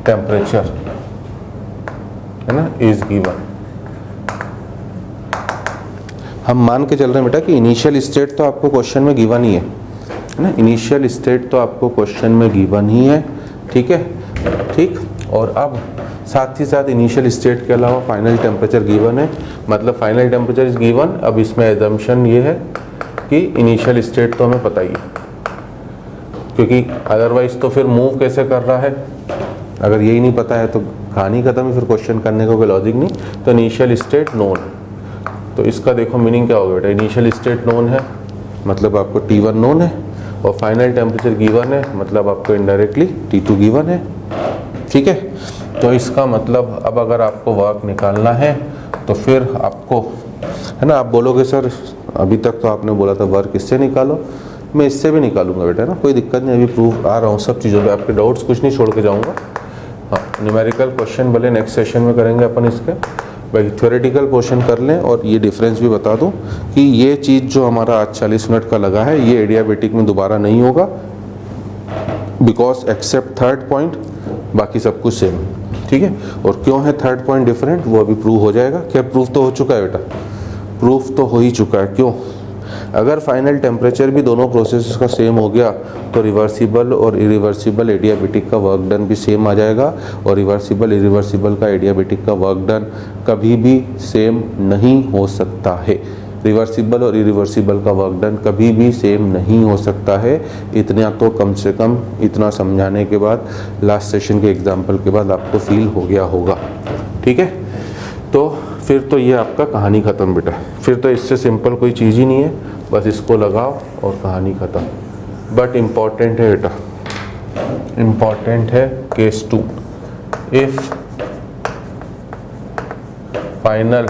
Speaker 1: टेम्परेचर, है ना, इज गिवन। हम मान के चल रहे हैं बेटा कि इनिशियल स्टेट तो आपको क्वेश्चन में गिवन ही है ना, इनिशियल स्टेट तो आपको क्वेश्चन में गिवन ही है, ठीक है, ठीक। और अब साथ ही साथ इनिशियल स्टेट के अलावा फाइनल टेम्परेचर गिवन है, मतलब फाइनल टेम्परेचर इज गिवन। अब इसमें एजम्पशन ये है कि इनिशियल स्टेट तो हमें पता ही है, क्योंकि अदरवाइज तो फिर मूव कैसे कर रहा है, अगर यही नहीं पता है तो कहानी खत्म है, फिर क्वेश्चन करने का कोई लॉजिक नहीं। तो इनिशियल स्टेट नोन, तो इसका देखो मीनिंग क्या होगा बेटा, इनिशियल स्टेट नोन है मतलब आपको T1 नोन है, और फाइनल टेम्परेचर गिवन है मतलब आपको इनडायरेक्टली T2 गिवन है, ठीक है। तो इसका मतलब अब अगर आपको वर्क निकालना है तो फिर आपको, है ना, आप बोलोगे सर अभी तक तो आपने बोला था वर्क इससे निकालो, मैं इससे भी निकालूंगा बेटा, ना कोई दिक्कत नहीं, अभी प्रूफ आ रहा हूँ सब चीज़ों पे, आपके डाउट्स कुछ नहीं छोड़ के जाऊँगा। हाँ, न्यूमेरिकल क्वेश्चन भले नेक्स्ट सेशन में करेंगे अपन इसके, बाकी थ्योरेटिकल पोर्शन कर लें। और ये डिफरेंस भी बता दूं कि ये चीज़ जो हमारा आज 40 मिनट का लगा है, ये एडियाबेटिक में दोबारा नहीं होगा, बिकॉज एक्सेप्ट थर्ड पॉइंट बाकी सब कुछ सेम, ठीक है। और क्यों है थर्ड पॉइंट डिफरेंट, वो अभी प्रूव हो जाएगा। क्या प्रूफ तो हो चुका है बेटा, प्रूफ तो हो ही चुका है। क्यों, अगर फाइनल टेम्परेचर भी दोनों प्रोसेस का सेम हो गया तो रिवर्सिबल और इरिवर्सिबल एडियाबेटिक का वर्क डन भी सेम आ जाएगा, और रिवर्सिबल इरिवर्सिबल का एडियाबेटिक का वर्क डन कभी भी सेम नहीं हो सकता है। रिवर्सिबल और इरिवर्सिबल का वर्क डन कभी भी सेम नहीं हो सकता है। इतना तो कम से कम इतना समझाने के बाद, लास्ट सेशन के एग्जाम्पल के बाद आपको फील हो गया होगा, ठीक है। तो फिर तो ये आपका कहानी ख़त्म बेटा, फिर तो इससे सिंपल कोई चीज़ ही नहीं है, बस इसको लगाओ और कहानी ख़त्म। बट इम्पॉर्टेंट है बेटा, इम्पॉर्टेंट है case 2, if final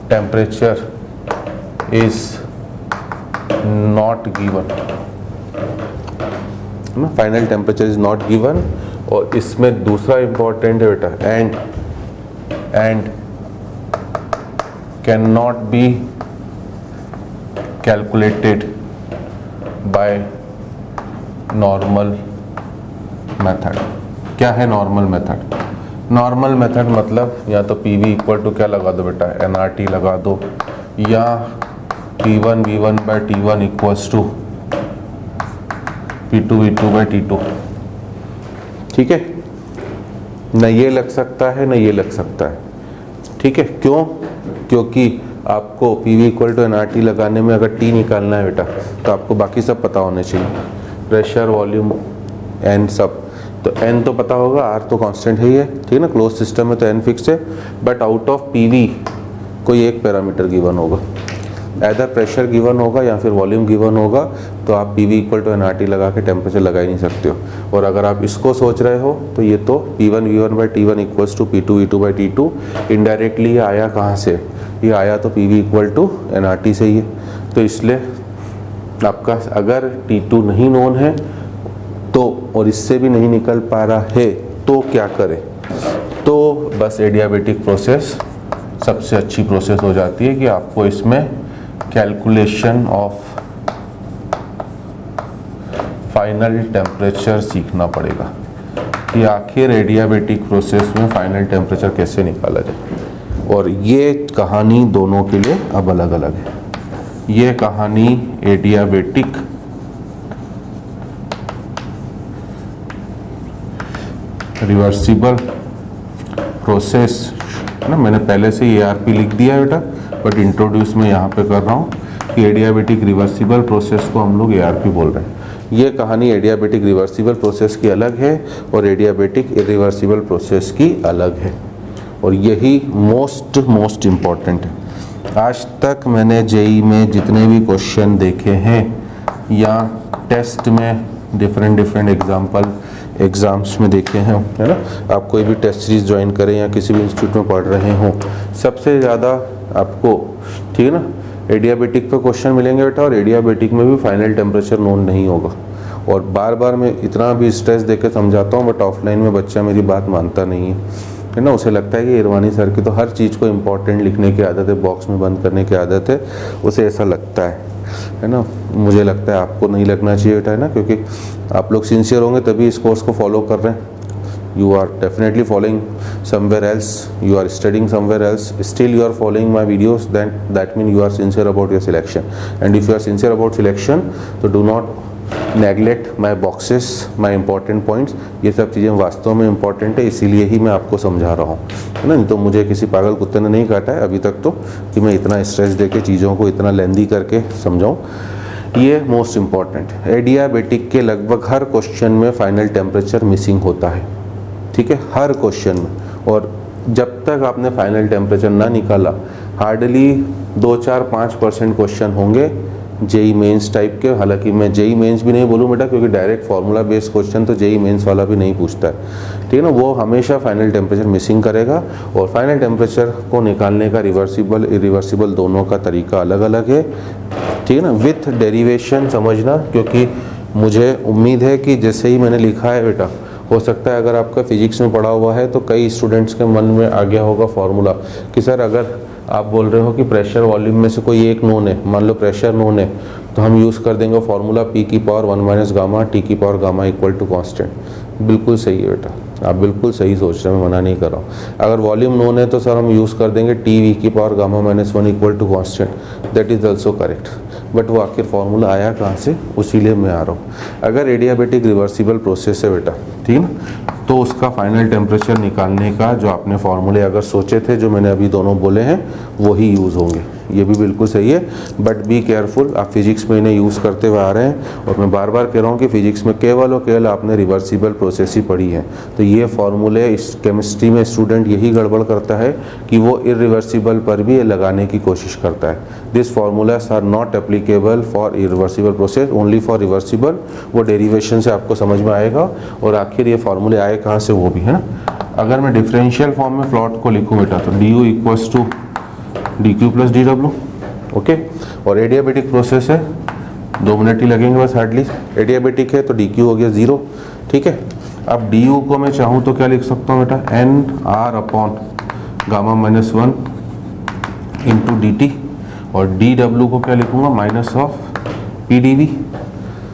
Speaker 1: temperature is not given ना, final temperature is not given. और इसमें दूसरा इम्पॉर्टेंट है बेटा, and can not be calculated by normal method. क्या है नॉर्मल मेथड? नॉर्मल मेथड मतलब या तो पी वी इक्वल टू क्या लगा दो बेटा, NRT लगा दो, या P1 V1 by T1 equals to P2 V2 by T2। ठीक है, न ये लग सकता है न ये लग सकता है। ठीक है, क्यों? क्योंकि आपको P V equal to NRT लगाने में अगर T निकालना है बेटा तो आपको बाकी सब पता होने चाहिए, प्रेशर, वॉल्यूम, N सब। तो N तो पता होगा, R तो कांस्टेंट है ही है, ठीक है ना, क्लोज सिस्टम में तो N फिक्स है। बट आउट ऑफ PV कोई एक पैरामीटर गिवन होगा, ऐदर प्रेशर गिवन होगा या फिर वॉल्यूम गिवन होगा, तो आप PV इक्वल टू NRT लगा के टेम्परेचर लगा ही नहीं सकते हो। और अगर आप इसको सोच रहे हो तो ये तो P1 V1 by T1 equals to P2 V2 by T2, indirectly ये आया कहाँ से? ये आया तो PV इक्वल टू NRT से ही है। तो इसलिए आपका अगर T2 नहीं नोन है तो, और इससे भी नहीं निकल पा रहा है तो क्या करें? तो बस एडियाबेटिक प्रोसेस सबसे अच्छी प्रोसेस हो जाती है कि आपको इसमें कैलकुलेशन ऑफ फाइनल टेम्परेचर सीखना पड़ेगा कि आखिर एडियाबेटिक प्रोसेस में फाइनल टेम्परेचर कैसे निकाला जाए। और ये कहानी दोनों के लिए अब अलग अलग है। ये कहानी एडियाबेटिक रिवर्सिबल प्रोसेस ना, मैंने पहले से ARP लिख दिया है बेटा, बट इंट्रोड्यूस मैं यहाँ पे कर रहा हूँ कि एडियाबेटिक रिवर्सिबल प्रोसेस को हम लोग ARP बोल रहे हैं। ये कहानी एडियाबेटिक रिवर्सिबल प्रोसेस की अलग है और एडियाबेटिक इरिवर्सिबल प्रोसेस की अलग है, और यही मोस्ट इम्पॉर्टेंट है। आज तक मैंने JEE में जितने भी क्वेश्चन देखे हैं या टेस्ट में डिफरेंट एग्ज़ाम्स में देखे हैं, है ना, आप कोई भी टेस्ट सीरीज ज्वाइन करें या किसी भी इंस्टीट्यूट में पढ़ रहे हों, सबसे ज़्यादा आपको, ठीक है ना, एडियाबेटिक पे क्वेश्चन मिलेंगे बेटा। और एडियाबेटिक में भी फाइनल टेम्परेचर नोन नहीं होगा। और बार बार मैं इतना भी स्ट्रेस देकर समझाता हूँ, बट ऑफलाइन में बच्चा मेरी बात मानता नहीं है ना। उसे लगता है कि इरवानी सर की तो हर चीज़ को इम्पोर्टेंट लिखने की आदत है, बॉक्स में बंद करने की आदत है, उसे ऐसा लगता है ना। मुझे लगता है आपको नहीं लगना चाहिए बेटा, है ना, क्योंकि आप लोग सिंसियर होंगे तभी इस कोर्स को फॉलो कर रहे हैं। You are definitely following somewhere else, you are studying somewhere else, still you are following my videos, then that means you are sincere about your selection. And if you are sincere about selection, so do not neglect my boxes, my important points. ये सब चीज़ें वास्तव में important है, इसीलिए ही मैं आपको समझा रहा हूँ, है ना। नहीं तो मुझे किसी पागल कुत्ते ने नहीं काटा है अभी तक तो, कि मैं इतना स्ट्रेस देके चीज़ों को इतना लेंदी करके समझाऊँ। ये मोस्ट इम्पॉर्टेंट है। एडियाबेटिक के लगभग हर क्वेश्चन में फाइनल टेम्परेचर मिसिंग होता है, ठीक है, हर क्वेश्चन में। और जब तक आपने फाइनल टेम्परेचर ना निकाला, हार्डली 2-4-5% क्वेश्चन होंगे JEE मेंस टाइप के। हालांकि मैं JEE मेंस भी नहीं बोलूँ बेटा, क्योंकि डायरेक्ट फार्मूला बेस्ड क्वेश्चन तो JEE मेंस वाला भी नहीं पूछता है, ठीक है ना। वो हमेशा फाइनल टेम्परेचर मिसिंग करेगा। और फाइनल टेम्परेचर को निकालने का रिवर्सिबल इरिवर्सिबल दोनों का तरीका अलग अलग है, ठीक है ना, विथ डेरिवेशन समझना। क्योंकि मुझे उम्मीद है कि जैसे ही मैंने लिखा है बेटा, हो सकता है अगर आपका फिजिक्स में पढ़ा हुआ है तो कई स्टूडेंट्स के मन में आ गया होगा फॉर्मूला कि सर अगर आप बोल रहे हो कि प्रेशर वॉल्यूम में से कोई एक नोन है, मान लो प्रेशर नोन है, तो हम यूज़ कर देंगे फॉर्मूला P की पावर 1 माइनस गामा T की power gamma equal to constant. बिल्कुल सही है बेटा, आप बिल्कुल सही सोच रहे हैं, मैं मना नहीं कर रहा हूँ। अगर वॉल्यूम नोन है तो सर हम यूज़ कर देंगे TV की power gamma minus 1 equal to constant, that is also correct. But वो आखिर फार्मूला आया कहाँ से, उसीलिए मैं आ रहा हूँ। अगर एडियाबेटिक रिवर्सिबल प्रोसेस है बेटा, ठीक है ना, तो उसका फाइनल टेम्परेचर निकालने का जो आपने फॉर्मूले अगर सोचे थे, जो मैंने अभी दोनों बोले हैं, वही यूज़ होंगे। ये भी बिल्कुल सही है, बट बी केयरफुल, आप फिजिक्स में इन्हें यूज़ करते हुए आ रहे हैं। और मैं बार बार कह रहा हूँ कि फिजिक्स में केवल और केवल आपने रिवर्सिबल प्रोसेस ही पढ़ी है। तो ये फॉर्मूले इस केमिस्ट्री में स्टूडेंट यही गड़बड़ करता है कि वो इरिवर्सिबल पर भी लगाने की कोशिश करता है। This formulas are not applicable for irreversible process, only for reversible. वो डेरिवेशन से आपको समझ में आएगा। और आखिर ये फार्मूले आए कहाँ से, वो भी है ना। अगर मैं डिफरेंशियल फॉर्म में प्लॉट को लिखूँ बेटा, तो D U equals to D Q plus D W, okay. और एडियाबेटिक प्रोसेस है, 2 मिनट ही लगेंगे बस हार्डली। एडियाबेटिक है तो डी क्यू हो गया 0, ठीक है। अब डी यू को मैं चाहूँ तो क्या लिख सकता हूँ बेटा, N R upon gamma minus 1 into D T. और डी डब्ल्यू को क्या लिखूँगा, minus of P D V.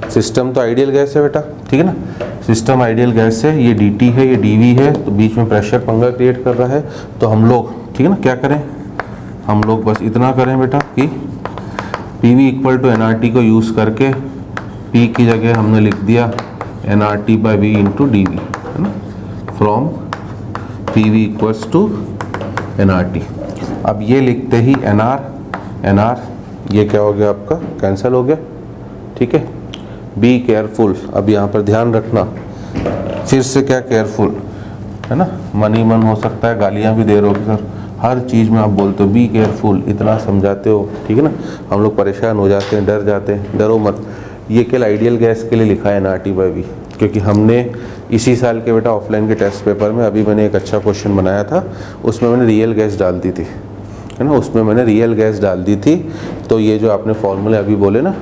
Speaker 1: System तो आइडियल गैस है बेटा, ठीक है ना। सिस्टम आइडियल गैस है, ये डी टी है, ये डी वी है, तो बीच में प्रेशर पंगा क्रिएट कर रहा है। तो हम लोग, ठीक है ना, क्या करें, हम लोग बस इतना करें बेटा कि P V equal to N R T को यूज़ करके पी की जगह हमने लिख दिया N R T by V into D V, है ना, from P V equals to N R T. अब ये लिखते ही एन आर ये क्या हो गया आपका, कैंसिल हो गया, ठीक है। बी केयरफुल, अब यहाँ पर ध्यान रखना, फिर से क्या केयरफुल, है ना, मन ही मन हो सकता है गालियाँ भी दे रहे हो सर, हर चीज़ में आप बोलते हो बी केयरफुल, इतना समझाते हो, ठीक है ना। हम लोग परेशान हो जाते हैं, डर जाते हैं। डरो मत, ये केवल आइडियल गैस के लिए लिखा है N R T by V, क्योंकि हमने इसी साल के बेटा ऑफलाइन के टेस्ट पेपर में अभी मैंने एक अच्छा क्वेश्चन बनाया था, उसमें मैंने रियल गैस डाल दी थी, है ना, उसमें मैंने रियल गैस डाल दी थी। तो ये जो आपने फॉर्मूले अभी बोले ना,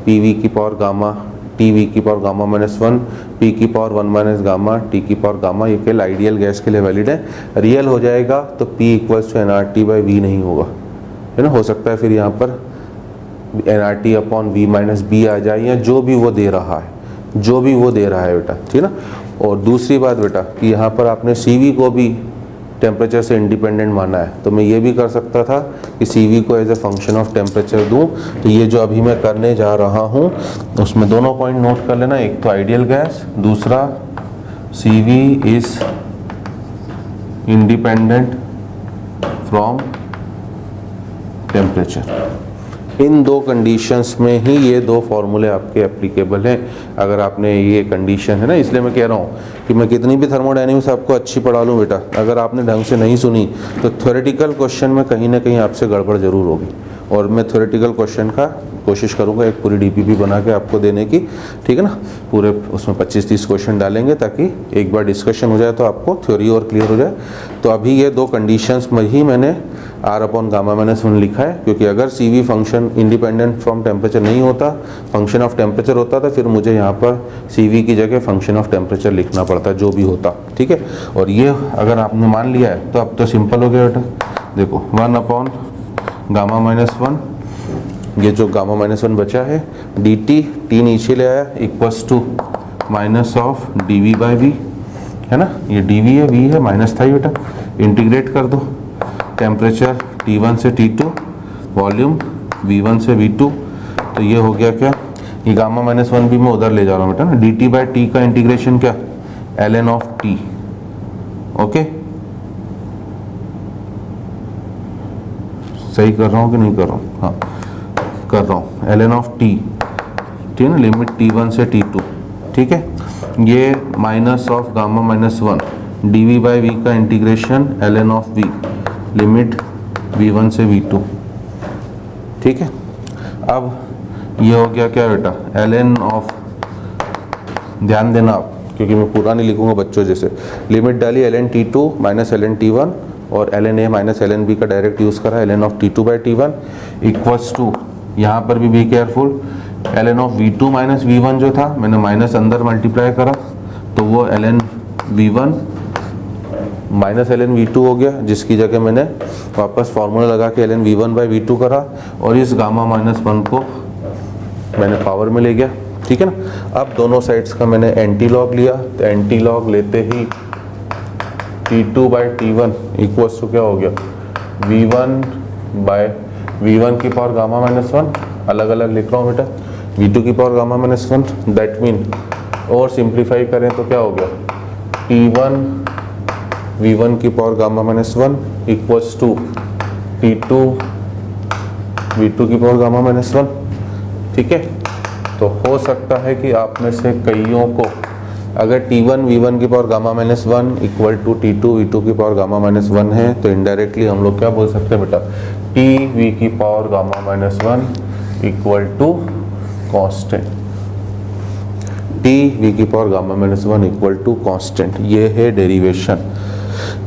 Speaker 1: पी वी की पावर गामा, टी वी की पावर गामा माइनस 1, पी की पावर 1 माइनस गामा, टी की पावर गामा, ये केवल आइडियल गैस के लिए वैलिड है। रियल हो जाएगा तो P equals to N R T by V नहीं होगा, है ना। हो सकता है फिर यहाँ पर N R T upon V minus B आ जाए, या जो भी वो दे रहा है, जो भी वो दे रहा है बेटा, ठीक है ना। और दूसरी बात बेटा कि यहाँ पर आपने सी वी को भी टेम्परेचर से इंडिपेंडेंट माना है, तो मैं ये भी कर सकता था कि सी वी को as a function of temperature दूं। तो ये जो अभी मैं करने जा रहा हूँ उसमें दोनों पॉइंट नोट कर लेना, एक तो आइडियल गैस, दूसरा C V is independent from temperature. इन दो कंडीशंस में ही ये दो फॉर्मूले आपके एप्लीकेबल हैं। अगर आपने ये कंडीशन है ना, इसलिए मैं कह रहा हूँ कि मैं कितनी भी थर्मोडायनेमिक्स आपको अच्छी पढ़ा लूँ बेटा, अगर आपने ढंग से नहीं सुनी तो थ्योरेटिकल क्वेश्चन में कहीं ना कहीं आपसे गड़बड़ जरूर होगी। और मैं थ्योरेटिकल क्वेश्चन का कोशिश करूँगा एक पूरी डीपीपी बना के आपको देने की, ठीक है ना। पूरे उसमें 25-30 क्वेश्चन डालेंगे ताकि एक बार डिस्कशन हो जाए तो आपको थ्योरी और क्लियर हो जाए। तो अभी ये दो कंडीशंस में ही मैंने आर अपॉन गामा माइनस 1 लिखा है, क्योंकि अगर C V function independent from temperature नहीं होता, फंक्शन ऑफ टेम्परेचर होता, तो फिर मुझे यहाँ पर सी वी की जगह फंक्शन ऑफ टेम्परेचर लिखना पड़ता, जो भी होता, ठीक है। और ये अगर आपने मान लिया है तो अब तो सिंपल हो गया बेटा। देखो 1 अपॉन गामा माइनस 1, ये जो गामा माइनस 1 बचा है, डी टी, टी नीचे ले आया, equals to minus of D V by V, है ना। ये डी वी है, वी है, माइनस था ही बेटा, इंटीग्रेट कर दो, टेम्परेचर T1 से T2, वॉल्यूम V1 से V2। तो ये हो गया क्या, ये गामा माइनस 1 भी मैं उधर ले जा रहा हूँ बेटा ना, डी टी बाई टी का इंटीग्रेशन क्या, ln ऑफ टी, ओके। सही कर रहा हूँ कि नहीं कर रहा हूँ, हाँ कर रहा हूँ, ln ऑफ टी, ठीक है ना, लिमिट T1 से T2, ठीक है। ये minus of gamma minus 1 d V by V का integration ln of V, limit V1 से V2, ठीक है। अब ये हो गया क्या बेटा, ln ऑफ, ध्यान देना आप क्योंकि मैं पूरा नहीं लिखूंगा बच्चों जैसे, लिमिट डाली ln T2 minus ln T1 और ln A minus ln B का डायरेक्ट यूज़ करा, ln of T2 by T1 equals to, यहाँ पर भी be careful, ln of V2 minus V1 जो था मैंने माइनस अंदर मल्टीप्लाई करा तो वो ln V1 minus ln V2 हो गया, जिसकी जगह मैंने वापस फार्मूला लगा के ln V1 बाई V2 करा और इस गामा माइनस 1 को मैंने पावर में ले गया, ठीक है ना। अब दोनों साइड्स का मैंने एंटी लॉग लिया, तो एंटी लॉग लेते ही T2 by T1 equals to क्या हो गया, V1 बाय V1 की पावर गामा माइनस 1, अलग अलग लिख रहा हूँ बेटा, V2 की power gamma minus 1, that mean और सिंप्लीफाई करें तो क्या हो गया T1 V1 की power gamma minus 1 equals to T2 V2 की पावर गामा माइनस 1। ठीक है, तो हो सकता है कि आप में से कईयों को अगर T1 V1 की power gamma minus 1 equal to T2 V2 की पावर गामा माइनस 1 है, तो इनडायरेक्टली हम लोग क्या बोल सकते हैं बेटा, TV की power gamma minus 1 equal to constant, TV की power gamma minus 1 equal to constant. ये है डेरिवेशन।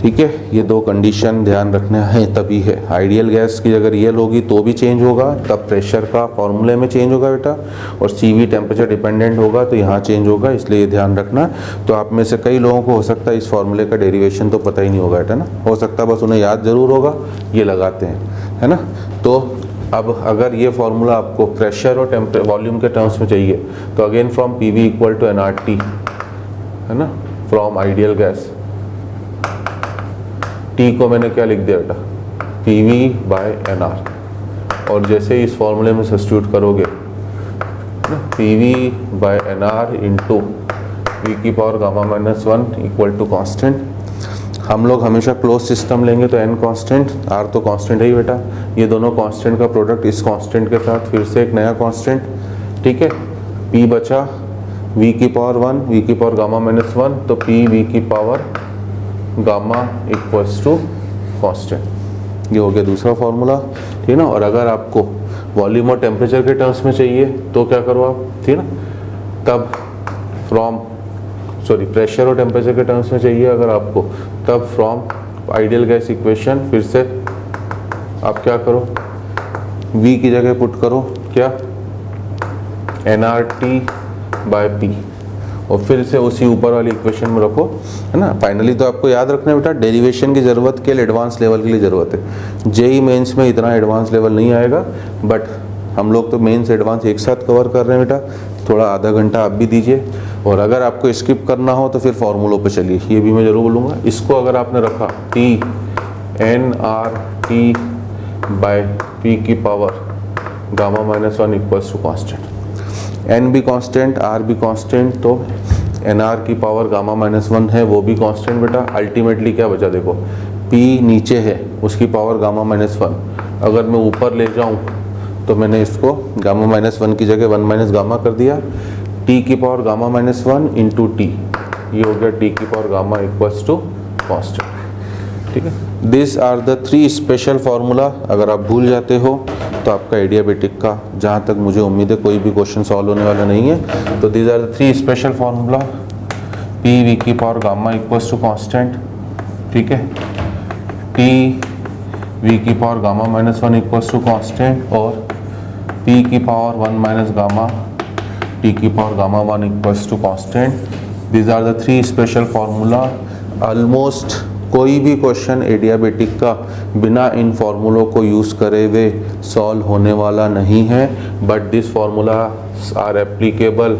Speaker 1: ठीक है, ये दो कंडीशन ध्यान रखना है तभी है। आइडियल गैस की अगर रियल होगी तो भी चेंज होगा, तब प्रेशर का फॉर्मूले में चेंज होगा बेटा, और CV टेम्परेचर डिपेंडेंट होगा तो यहाँ चेंज होगा, इसलिए ये ध्यान रखना। तो आप में से कई लोगों को हो सकता है इस फॉर्मूले का डेरिवेशन तो पता ही नहीं होगा बेटा ना, हो सकता है बस उन्हें याद जरूर होगा, ये लगाते हैं, है ना। तो अब अगर ये फॉर्मूला आपको प्रेशर और वॉल्यूम के टर्म्स में चाहिए तो again from PV equal to nRT, है ना, फ्रॉम आइडियल गैस। T को मैंने क्या लिख दिया बेटा, PV बाय NR, और जैसे इस फॉर्मूले में सब्स्टिट्यूट करोगे PV by NR into V की power gamma minus 1 equal to constant. हम लोग हमेशा क्लोज सिस्टम लेंगे तो N कांस्टेंट, R तो कांस्टेंट है ही बेटा, ये दोनों कांस्टेंट का प्रोडक्ट इस कांस्टेंट के साथ फिर से एक नया कांस्टेंट। ठीक है, P बचा V की पावर 1 V की पावर गामा माइनस 1, तो P V की power gamma equals to constant. ये हो गया दूसरा फॉर्मूला। ठीक ना, और अगर आपको वॉल्यूम और टेम्परेचर के टर्म्स में चाहिए तो क्या करो आप, ठीक ना, तब फ्रॉम प्रेशर और टेम्परेचर के टर्म्स में चाहिए अगर आपको, तब फ्रॉम आइडियल गैस इक्वेशन फिर से आप क्या करो, V की जगह पुट करो क्या, nRT बाय P, और फिर से उसी ऊपर वाली इक्वेशन में रखो, है ना। फाइनली तो आपको याद रखना है बेटा, डेरिवेशन की ज़रूरत के लिए एडवांस लेवल के लिए ज़रूरत है। JEE मेंस में इतना एडवांस लेवल नहीं आएगा, बट हम लोग तो मेंस एडवांस एक साथ कवर कर रहे हैं बेटा, थोड़ा आधा घंटा आप भी दीजिए। और अगर आपको स्किप करना हो तो फिर फॉर्मूलों पे चलिए, ये भी मैं ज़रूर बोलूँगा। इसको अगर आपने रखा T nRT बाय P की power gamma minus 1 equals to constant, N भी कांस्टेंट, R भी कांस्टेंट, तो NR की पावर गामा माइनस 1 है, वो भी कांस्टेंट बेटा। अल्टीमेटली क्या बचा देखो, P नीचे है, उसकी पावर गामा माइनस 1, अगर मैं ऊपर ले जाऊं तो मैंने इसको गामा माइनस 1 की जगह 1 माइनस गामा कर दिया, T की power gamma minus 1 into T, ये हो गया T की power gamma equals to constant. ठीक है, this are the 3 special formula. अगर आप भूल जाते हो तो आपका एडियाबेटिक का, जहाँ तक मुझे उम्मीद है, कोई भी क्वेश्चन सॉल्व होने वाला नहीं है। तो these are the 3 special formula, PV की power gamma equals to constant, ठीक है, TV की power gamma minus 1 equals to constant, और P की पावर 1 माइनस गामा, T की power gamma 1 equals to constant. These are the 3 special formula. Almost कोई भी question adiabatic का बिना इन फार्मूलों को यूज़ करे हुए सॉल्व होने वाला नहीं है, but this formula are applicable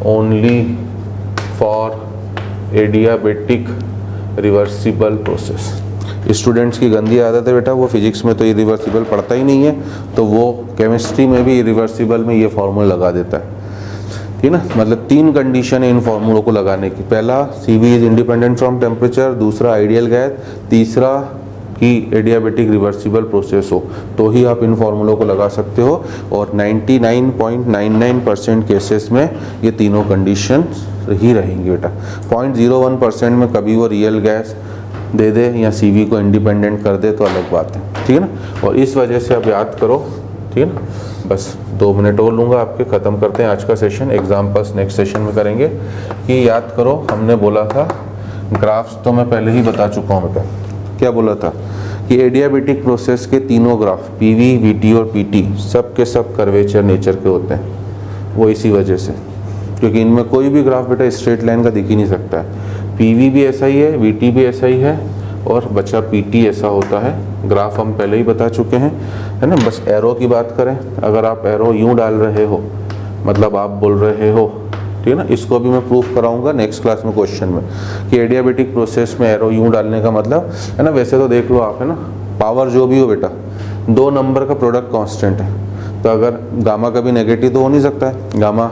Speaker 1: only for adiabatic reversible process. Students की गंदी आदत है बेटा, वो फिजिक्स में तो ये रिवर्सिबल पढ़ता ही नहीं है, तो वो केमिस्ट्री में भी रिवर्सिबल में ये फार्मूला लगा देता है। ठीक ना, मतलब 3 कंडीशन है इन फार्मूलों को लगाने की। पहला, CV is independent from temperature, दूसरा आइडियल गैस, तीसरा कि एडियाबेटिक रिवर्सिबल प्रोसेस हो, तो ही आप इन फार्मूलों को लगा सकते हो। और 99.99% केसेस में ये तीनों कंडीशन ही रहेंगी बेटा। 0.01% में कभी वो रियल गैस दे दे या CV को इंडिपेंडेंट कर दे तो अलग बात है, ठीक है ना। और इस वजह से आप याद करो, ठीक है ना। बस 2 मिनट और लूँगा आपके, ख़त्म करते हैं आज का सेशन। एग्जाम्पल्स नेक्स्ट सेशन में करेंगे। कि याद करो, हमने बोला था ग्राफ्स तो मैं पहले ही बता चुका हूँ बेटा। क्या बोला था कि एडियाबेटिक प्रोसेस के तीनों ग्राफ PV, VT और PT सब के सब कर्वेचर नेचर के होते हैं। वो इसी वजह से, क्योंकि इनमें कोई भी ग्राफ बेटा स्ट्रेट लाइन का दिख ही नहीं सकता है। PV भी ऐसा ही है, VT भी ऐसा ही है, और बचा PT ऐसा होता है। ग्राफ हम पहले ही बता चुके हैं, है ना। बस एरो की बात करें, अगर आप एरो यूँ डाल रहे हो, मतलब आप बोल रहे हो, ठीक है ना, इसको भी मैं प्रूफ कराऊंगा नेक्स्ट क्लास में क्वेश्चन में, कि एडियाबेटिक प्रोसेस में एरो यूँ डालने का मतलब, है ना। वैसे तो देख लो आप, है ना, पावर जो भी हो बेटा, 2 नंबर का प्रोडक्ट कांस्टेंट है, तो अगर गामा कभी नेगेटिव तो हो नहीं सकता है, गामा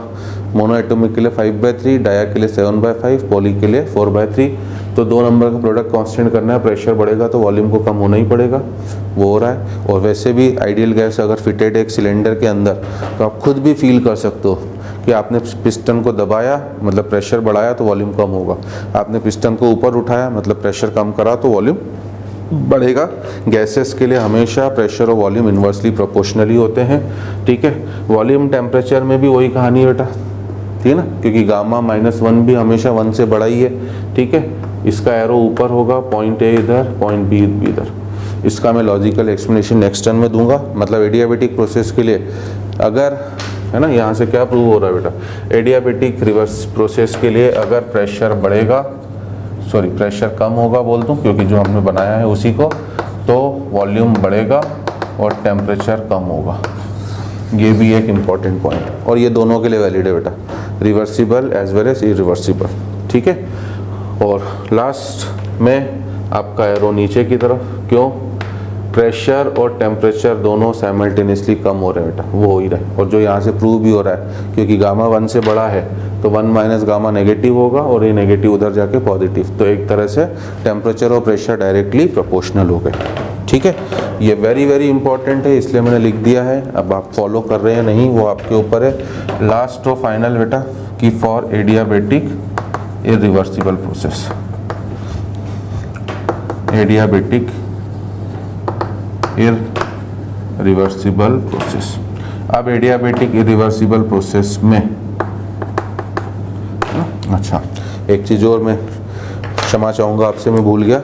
Speaker 1: मोनो एटॉमिक के लिए 5/3, डाया के लिए 7/5, पॉली के लिए 4/3। तो 2 नंबर का प्रोडक्ट कांस्टेंट करना है, प्रेशर बढ़ेगा तो वॉल्यूम को कम होना ही पड़ेगा, वो हो रहा है। और वैसे भी आइडियल गैस अगर फिटेड एक सिलेंडर के अंदर, तो आप खुद भी फील कर सकते हो कि आपने पिस्टन को दबाया मतलब प्रेशर बढ़ाया तो वॉल्यूम कम होगा, आपने पिस्टन को ऊपर उठाया मतलब प्रेशर कम करा तो वॉल्यूम बढ़ेगा। गैसेस के लिए हमेशा प्रेशर और वॉल्यूम इन्वर्सली प्रोपोर्शनली होते हैं, ठीक है। वॉल्यूम टेम्परेचर में भी वही कहानी है बेटा, ठीक है ना, क्योंकि गामा -1 भी हमेशा 1 से बड़ा ही है, ठीक है। इसका एरो ऊपर होगा, पॉइंट ए इधर, पॉइंट बी इधर। इसका मैं लॉजिकल एक्सप्लेनेशन नेक्स्ट टर्म में दूंगा। मतलब एडियाबेटिक प्रोसेस के लिए अगर, है ना, यहाँ से क्या प्रूव हो रहा है बेटा, एडियाबेटिक रिवर्स प्रोसेस के लिए अगर प्रेशर बढ़ेगा, सॉरी प्रेशर कम होगा बोल दूँ क्योंकि जो हमने बनाया है उसी को, तो वॉल्यूम बढ़ेगा और टेम्परेचर कम होगा। ये भी एक इम्पॉर्टेंट पॉइंट, और ये दोनों के लिए वैलिड है बेटा, reversible as well as irreversible, ठीक है। और लास्ट में आपका एरो नीचे की तरफ, क्यों, प्रेशर और टेम्परेचर दोनों साइमल्टेनियसली कम हो रहे हैं बेटा, वो हो ही रहा है। और जो यहाँ से प्रूव भी हो रहा है, क्योंकि गामा 1 से बड़ा है तो 1 माइनस गामा नेगेटिव होगा और ये नेगेटिव उधर जाके पॉजिटिव, तो एक तरह से टेम्परेचर और प्रेशर डायरेक्टली प्रोपोर्शनल हो गए, ठीक है। ये वेरी वेरी इंपॉर्टेंट है, इसलिए मैंने लिख दिया है। अब आप फॉलो कर रहे हैं नहीं वो आपके ऊपर है। लास्ट और फाइनल बेटा कि for adiabatic irreversible process, adiabatic irreversible process. अब एडियाबेटिक इरिवर्सिबल प्रोसेस में, अच्छा एक चीज़ और मैं क्षमा चाहूँगा आपसे, मैं भूल गया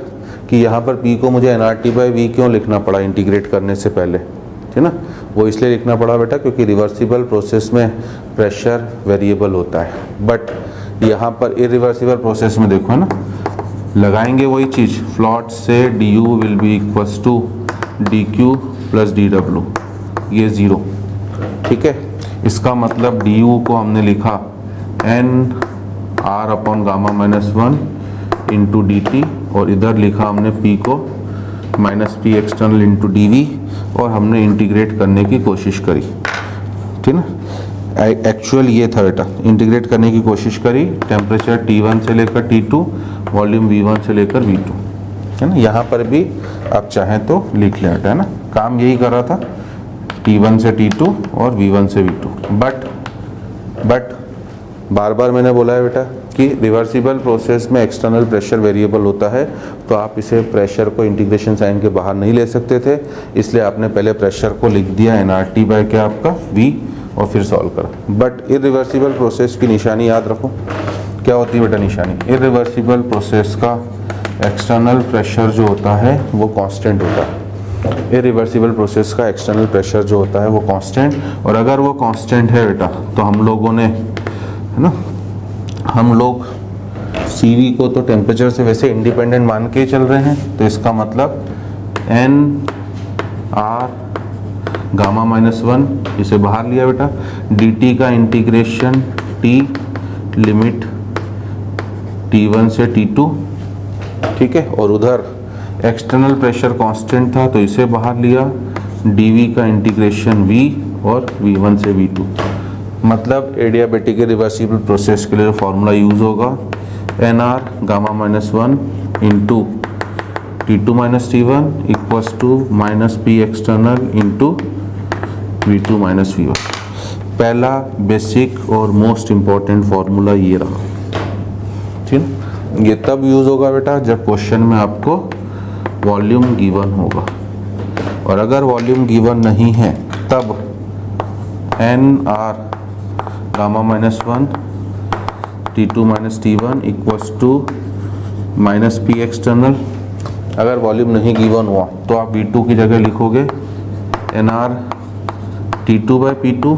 Speaker 1: कि यहाँ पर P को मुझे nRT/V क्यों लिखना पड़ा इंटीग्रेट करने से पहले, ठीक ना। वो इसलिए लिखना पड़ा बेटा क्योंकि रिवर्सिबल प्रोसेस में प्रेशर वेरिएबल होता है, बट यहाँ पर इरिवर्सिबल प्रोसेस में देखो, है ना, लगाएंगे वही चीज़, फ्लॉट से du will be equals to dq plus dw, ये 0, ठीक है। इसका मतलब du को हमने लिखा n r upon gamma -1 into dt, और इधर लिखा हमने p को -p एक्सटर्नल इंटू dv, और हमने इंटीग्रेट करने की कोशिश करी, ठीक ना। एक्चुअल ये था बेटा, इंटीग्रेट करने की कोशिश करी, टेम्परेचर T1 से लेकर T2, वॉल्यूम V1 से लेकर V2, है ना। यहाँ पर भी आप चाहें तो लिख लें बेटा, है ना, काम यही कर रहा था, T1 से T2 और V1 से V2। बट बार बार मैंने बोला है बेटा कि रिवर्सिबल प्रोसेस में एक्सटर्नल प्रेशर वेरिएबल होता है, तो आप इसे प्रेशर को इंटीग्रेशन साइन के बाहर नहीं ले सकते थे, इसलिए आपने पहले प्रेशर को लिख दिया nRT क्या आपका V, और फिर सॉल्व करा। बट इरिवर्सिबल प्रोसेस की निशानी याद रखो, क्या होती है बेटा निशानी, इरिवर्सिबल प्रोसेस का एक्सटर्नल प्रेशर जो होता है वो कांस्टेंट होता है। इरिवर्सिबल प्रोसेस का एक्सटर्नल प्रेशर जो होता है वो कांस्टेंट, और अगर वो कांस्टेंट है बेटा तो हम लोगों ने, है ना, हम लोग CV को तो टेम्परेचर से वैसे इंडिपेंडेंट मान के चल रहे हैं, तो इसका मतलब n r गामा -1 इसे बाहर लिया बेटा, dt का इंटीग्रेशन t लिमिट T1 से T2, ठीक है, और उधर एक्सटर्नल प्रेशर कांस्टेंट था तो इसे बाहर लिया, dv का इंटीग्रेशन v और v1 से v2। मतलब एडियाबेटिक रिवर्सिबल प्रोसेस के लिए जो फॉर्मूला यूज़ होगा, nr gamma -1 into T2 - T1 equals to -p external into V2 - V1। पहला बेसिक और मोस्ट इम्पॉर्टेंट फॉर्मूला ये रहा, ठीक। ये तब यूज़ होगा बेटा जब क्वेश्चन में आपको वॉल्यूम गिवन होगा, और अगर वॉल्यूम गिवन नहीं है तब nr gamma -1 T2 - T1 equals to -p external. अगर वॉल्यूम नहीं गिवन हुआ तो आप V2 की जगह लिखोगे nr T2/P2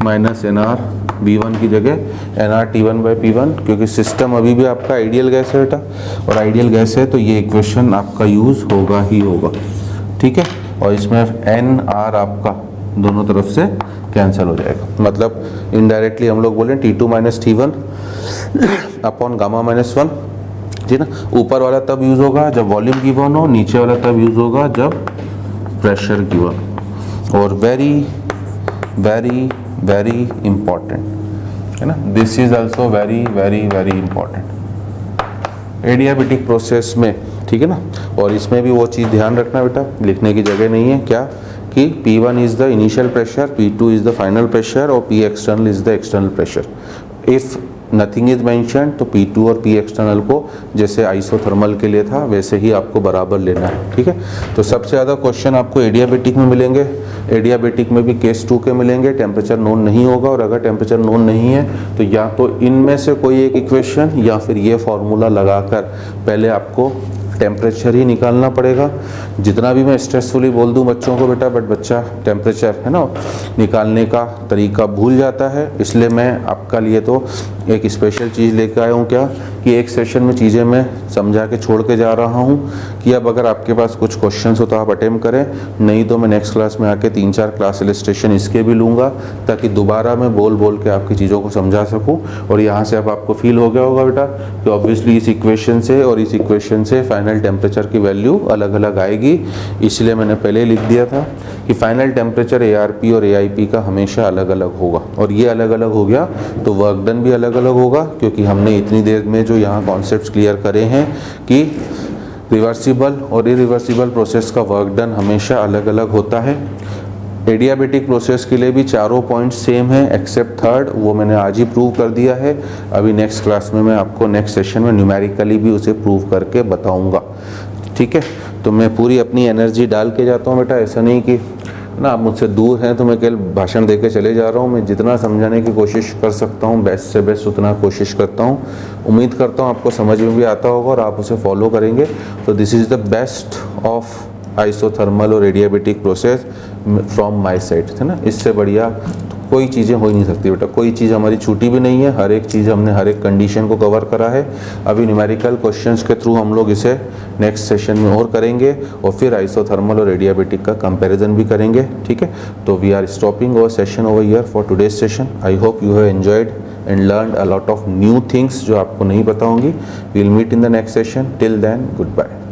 Speaker 1: minus nr V1 की जगह nr T1/P1, क्योंकि सिस्टम अभी भी आपका आइडियल गैस है बेटा, और आइडियल गैस है तो ये इक्वेशन आपका यूज़ होगा ही होगा, ठीक है। और इसमें nr आपका दोनों तरफ से कैंसिल हो जाएगा, मतलब इनडायरेक्टली हम लोग बोलें T2 - T1 अपॉन गामा -1, जी ना। ऊपर वाला तब यूज़ होगा जब वॉल्यूम गिवन हो, नीचे वाला तब यूज़ होगा जब प्रेशर गिवन। और वेरी वेरी वेरी इम्पॉर्टेंट, है ना, this is also very very very important adiabatic process में, ठीक है ना। और इसमें भी वो चीज़ ध्यान रखना बेटा, लिखने की जगह नहीं है क्या कि P1 is the initial pressure, P2 is the final pressure और P external is the external pressure. If nothing is mention तो P2 और P एक्सटर्नल को जैसे आइसोथर्मल के लिए था वैसे ही आपको बराबर लेना है, ठीक है। तो सबसे ज़्यादा क्वेश्चन आपको एडियाबेटिक में मिलेंगे, एडियाबेटिक में भी केस 2 के मिलेंगे, टेम्परेचर नोन नहीं होगा, और अगर टेम्परेचर नोन नहीं है तो या तो इनमें से कोई एक इक्वेशन या फिर ये फॉर्मूला लगाकर पहले आपको टेम्परेचर ही निकालना पड़ेगा। जितना भी मैं स्ट्रेसफुली बोल दूं बच्चों को बेटा, बट बच्चा टेम्परेचर है ना निकालने का तरीका भूल जाता है, इसलिए मैं आपका लिए तो एक स्पेशल चीज़ लेकर आया हूँ क्या कि एक सेशन में चीज़ें मैं समझा के छोड़ के जा रहा हूँ कि अब अगर आपके पास कुछ क्वेश्चंस हो तो आप अटेम्प्ट करें, नहीं तो मैं नेक्स्ट क्लास में आके 3-4 क्लास इलस्ट्रेशन इसके भी लूँगा ताकि दोबारा मैं बोल बोल के आपकी चीज़ों को समझा सकूँ। और यहाँ से अब आपको फील हो गया होगा बेटा कि ऑब्वियसली इस इक्वेशन से और इस इक्वेशन से फाइनल टेम्परेचर की वैल्यू अलग अलग आएगी, इसलिए मैंने पहले लिख दिया था कि फाइनल टेम्परेचर ARP और AIP का हमेशा अलग अलग होगा, और ये अलग अलग हो गया तो वर्क डन भी अलग अलग होगा, क्योंकि हमने इतनी देर में जो यहाँ कॉन्सेप्ट्स क्लियर करे हैं कि रिवर्सिबल और इरिवर्सिबल प्रोसेस का वर्क डन हमेशा अलग अलग होता है। एडियाबेटिक प्रोसेस के लिए भी चारों पॉइंट सेम है एक्सेप्ट थर्ड, वो मैंने आज ही प्रूव कर दिया है। अभी नेक्स्ट क्लास में मैं आपको नेक्स्ट सेशन में न्यूमेरिकली भी उसे प्रूव करके बताऊंगा, ठीक है। तो मैं पूरी अपनी एनर्जी डाल के जाता हूँ बेटा, ऐसा नहीं कि ना आप मुझसे दूर हैं तो मैं केवल भाषण दे के चले जा रहा हूँ। मैं जितना समझाने की कोशिश कर सकता हूँ बेस्ट से बेस्ट उतना कोशिश करता हूँ। उम्मीद करता हूँ आपको समझ में भी आता होगा और आप उसे फॉलो करेंगे। तो this is the best of isothermal और adiabatic process from my side, है ना। इससे बढ़िया कोई चीज़ें हो ही नहीं सकती बेटा, कोई चीज़ हमारी छूटी भी नहीं है, हर एक चीज़ हमने हर एक कंडीशन को कवर करा है। अभी न्यूमेरिकल क्वेश्चंस के थ्रू हम लोग इसे नेक्स्ट सेशन में और करेंगे और फिर आइसोथर्मल और एडियाबेटिक का कंपैरिजन भी करेंगे, ठीक है। तो we are stopping our session over here for today's session. I hope you have enjoyed and learned a lot of new things जो आपको नहीं पता होंगी। We will meet in the next session. Till then good bye.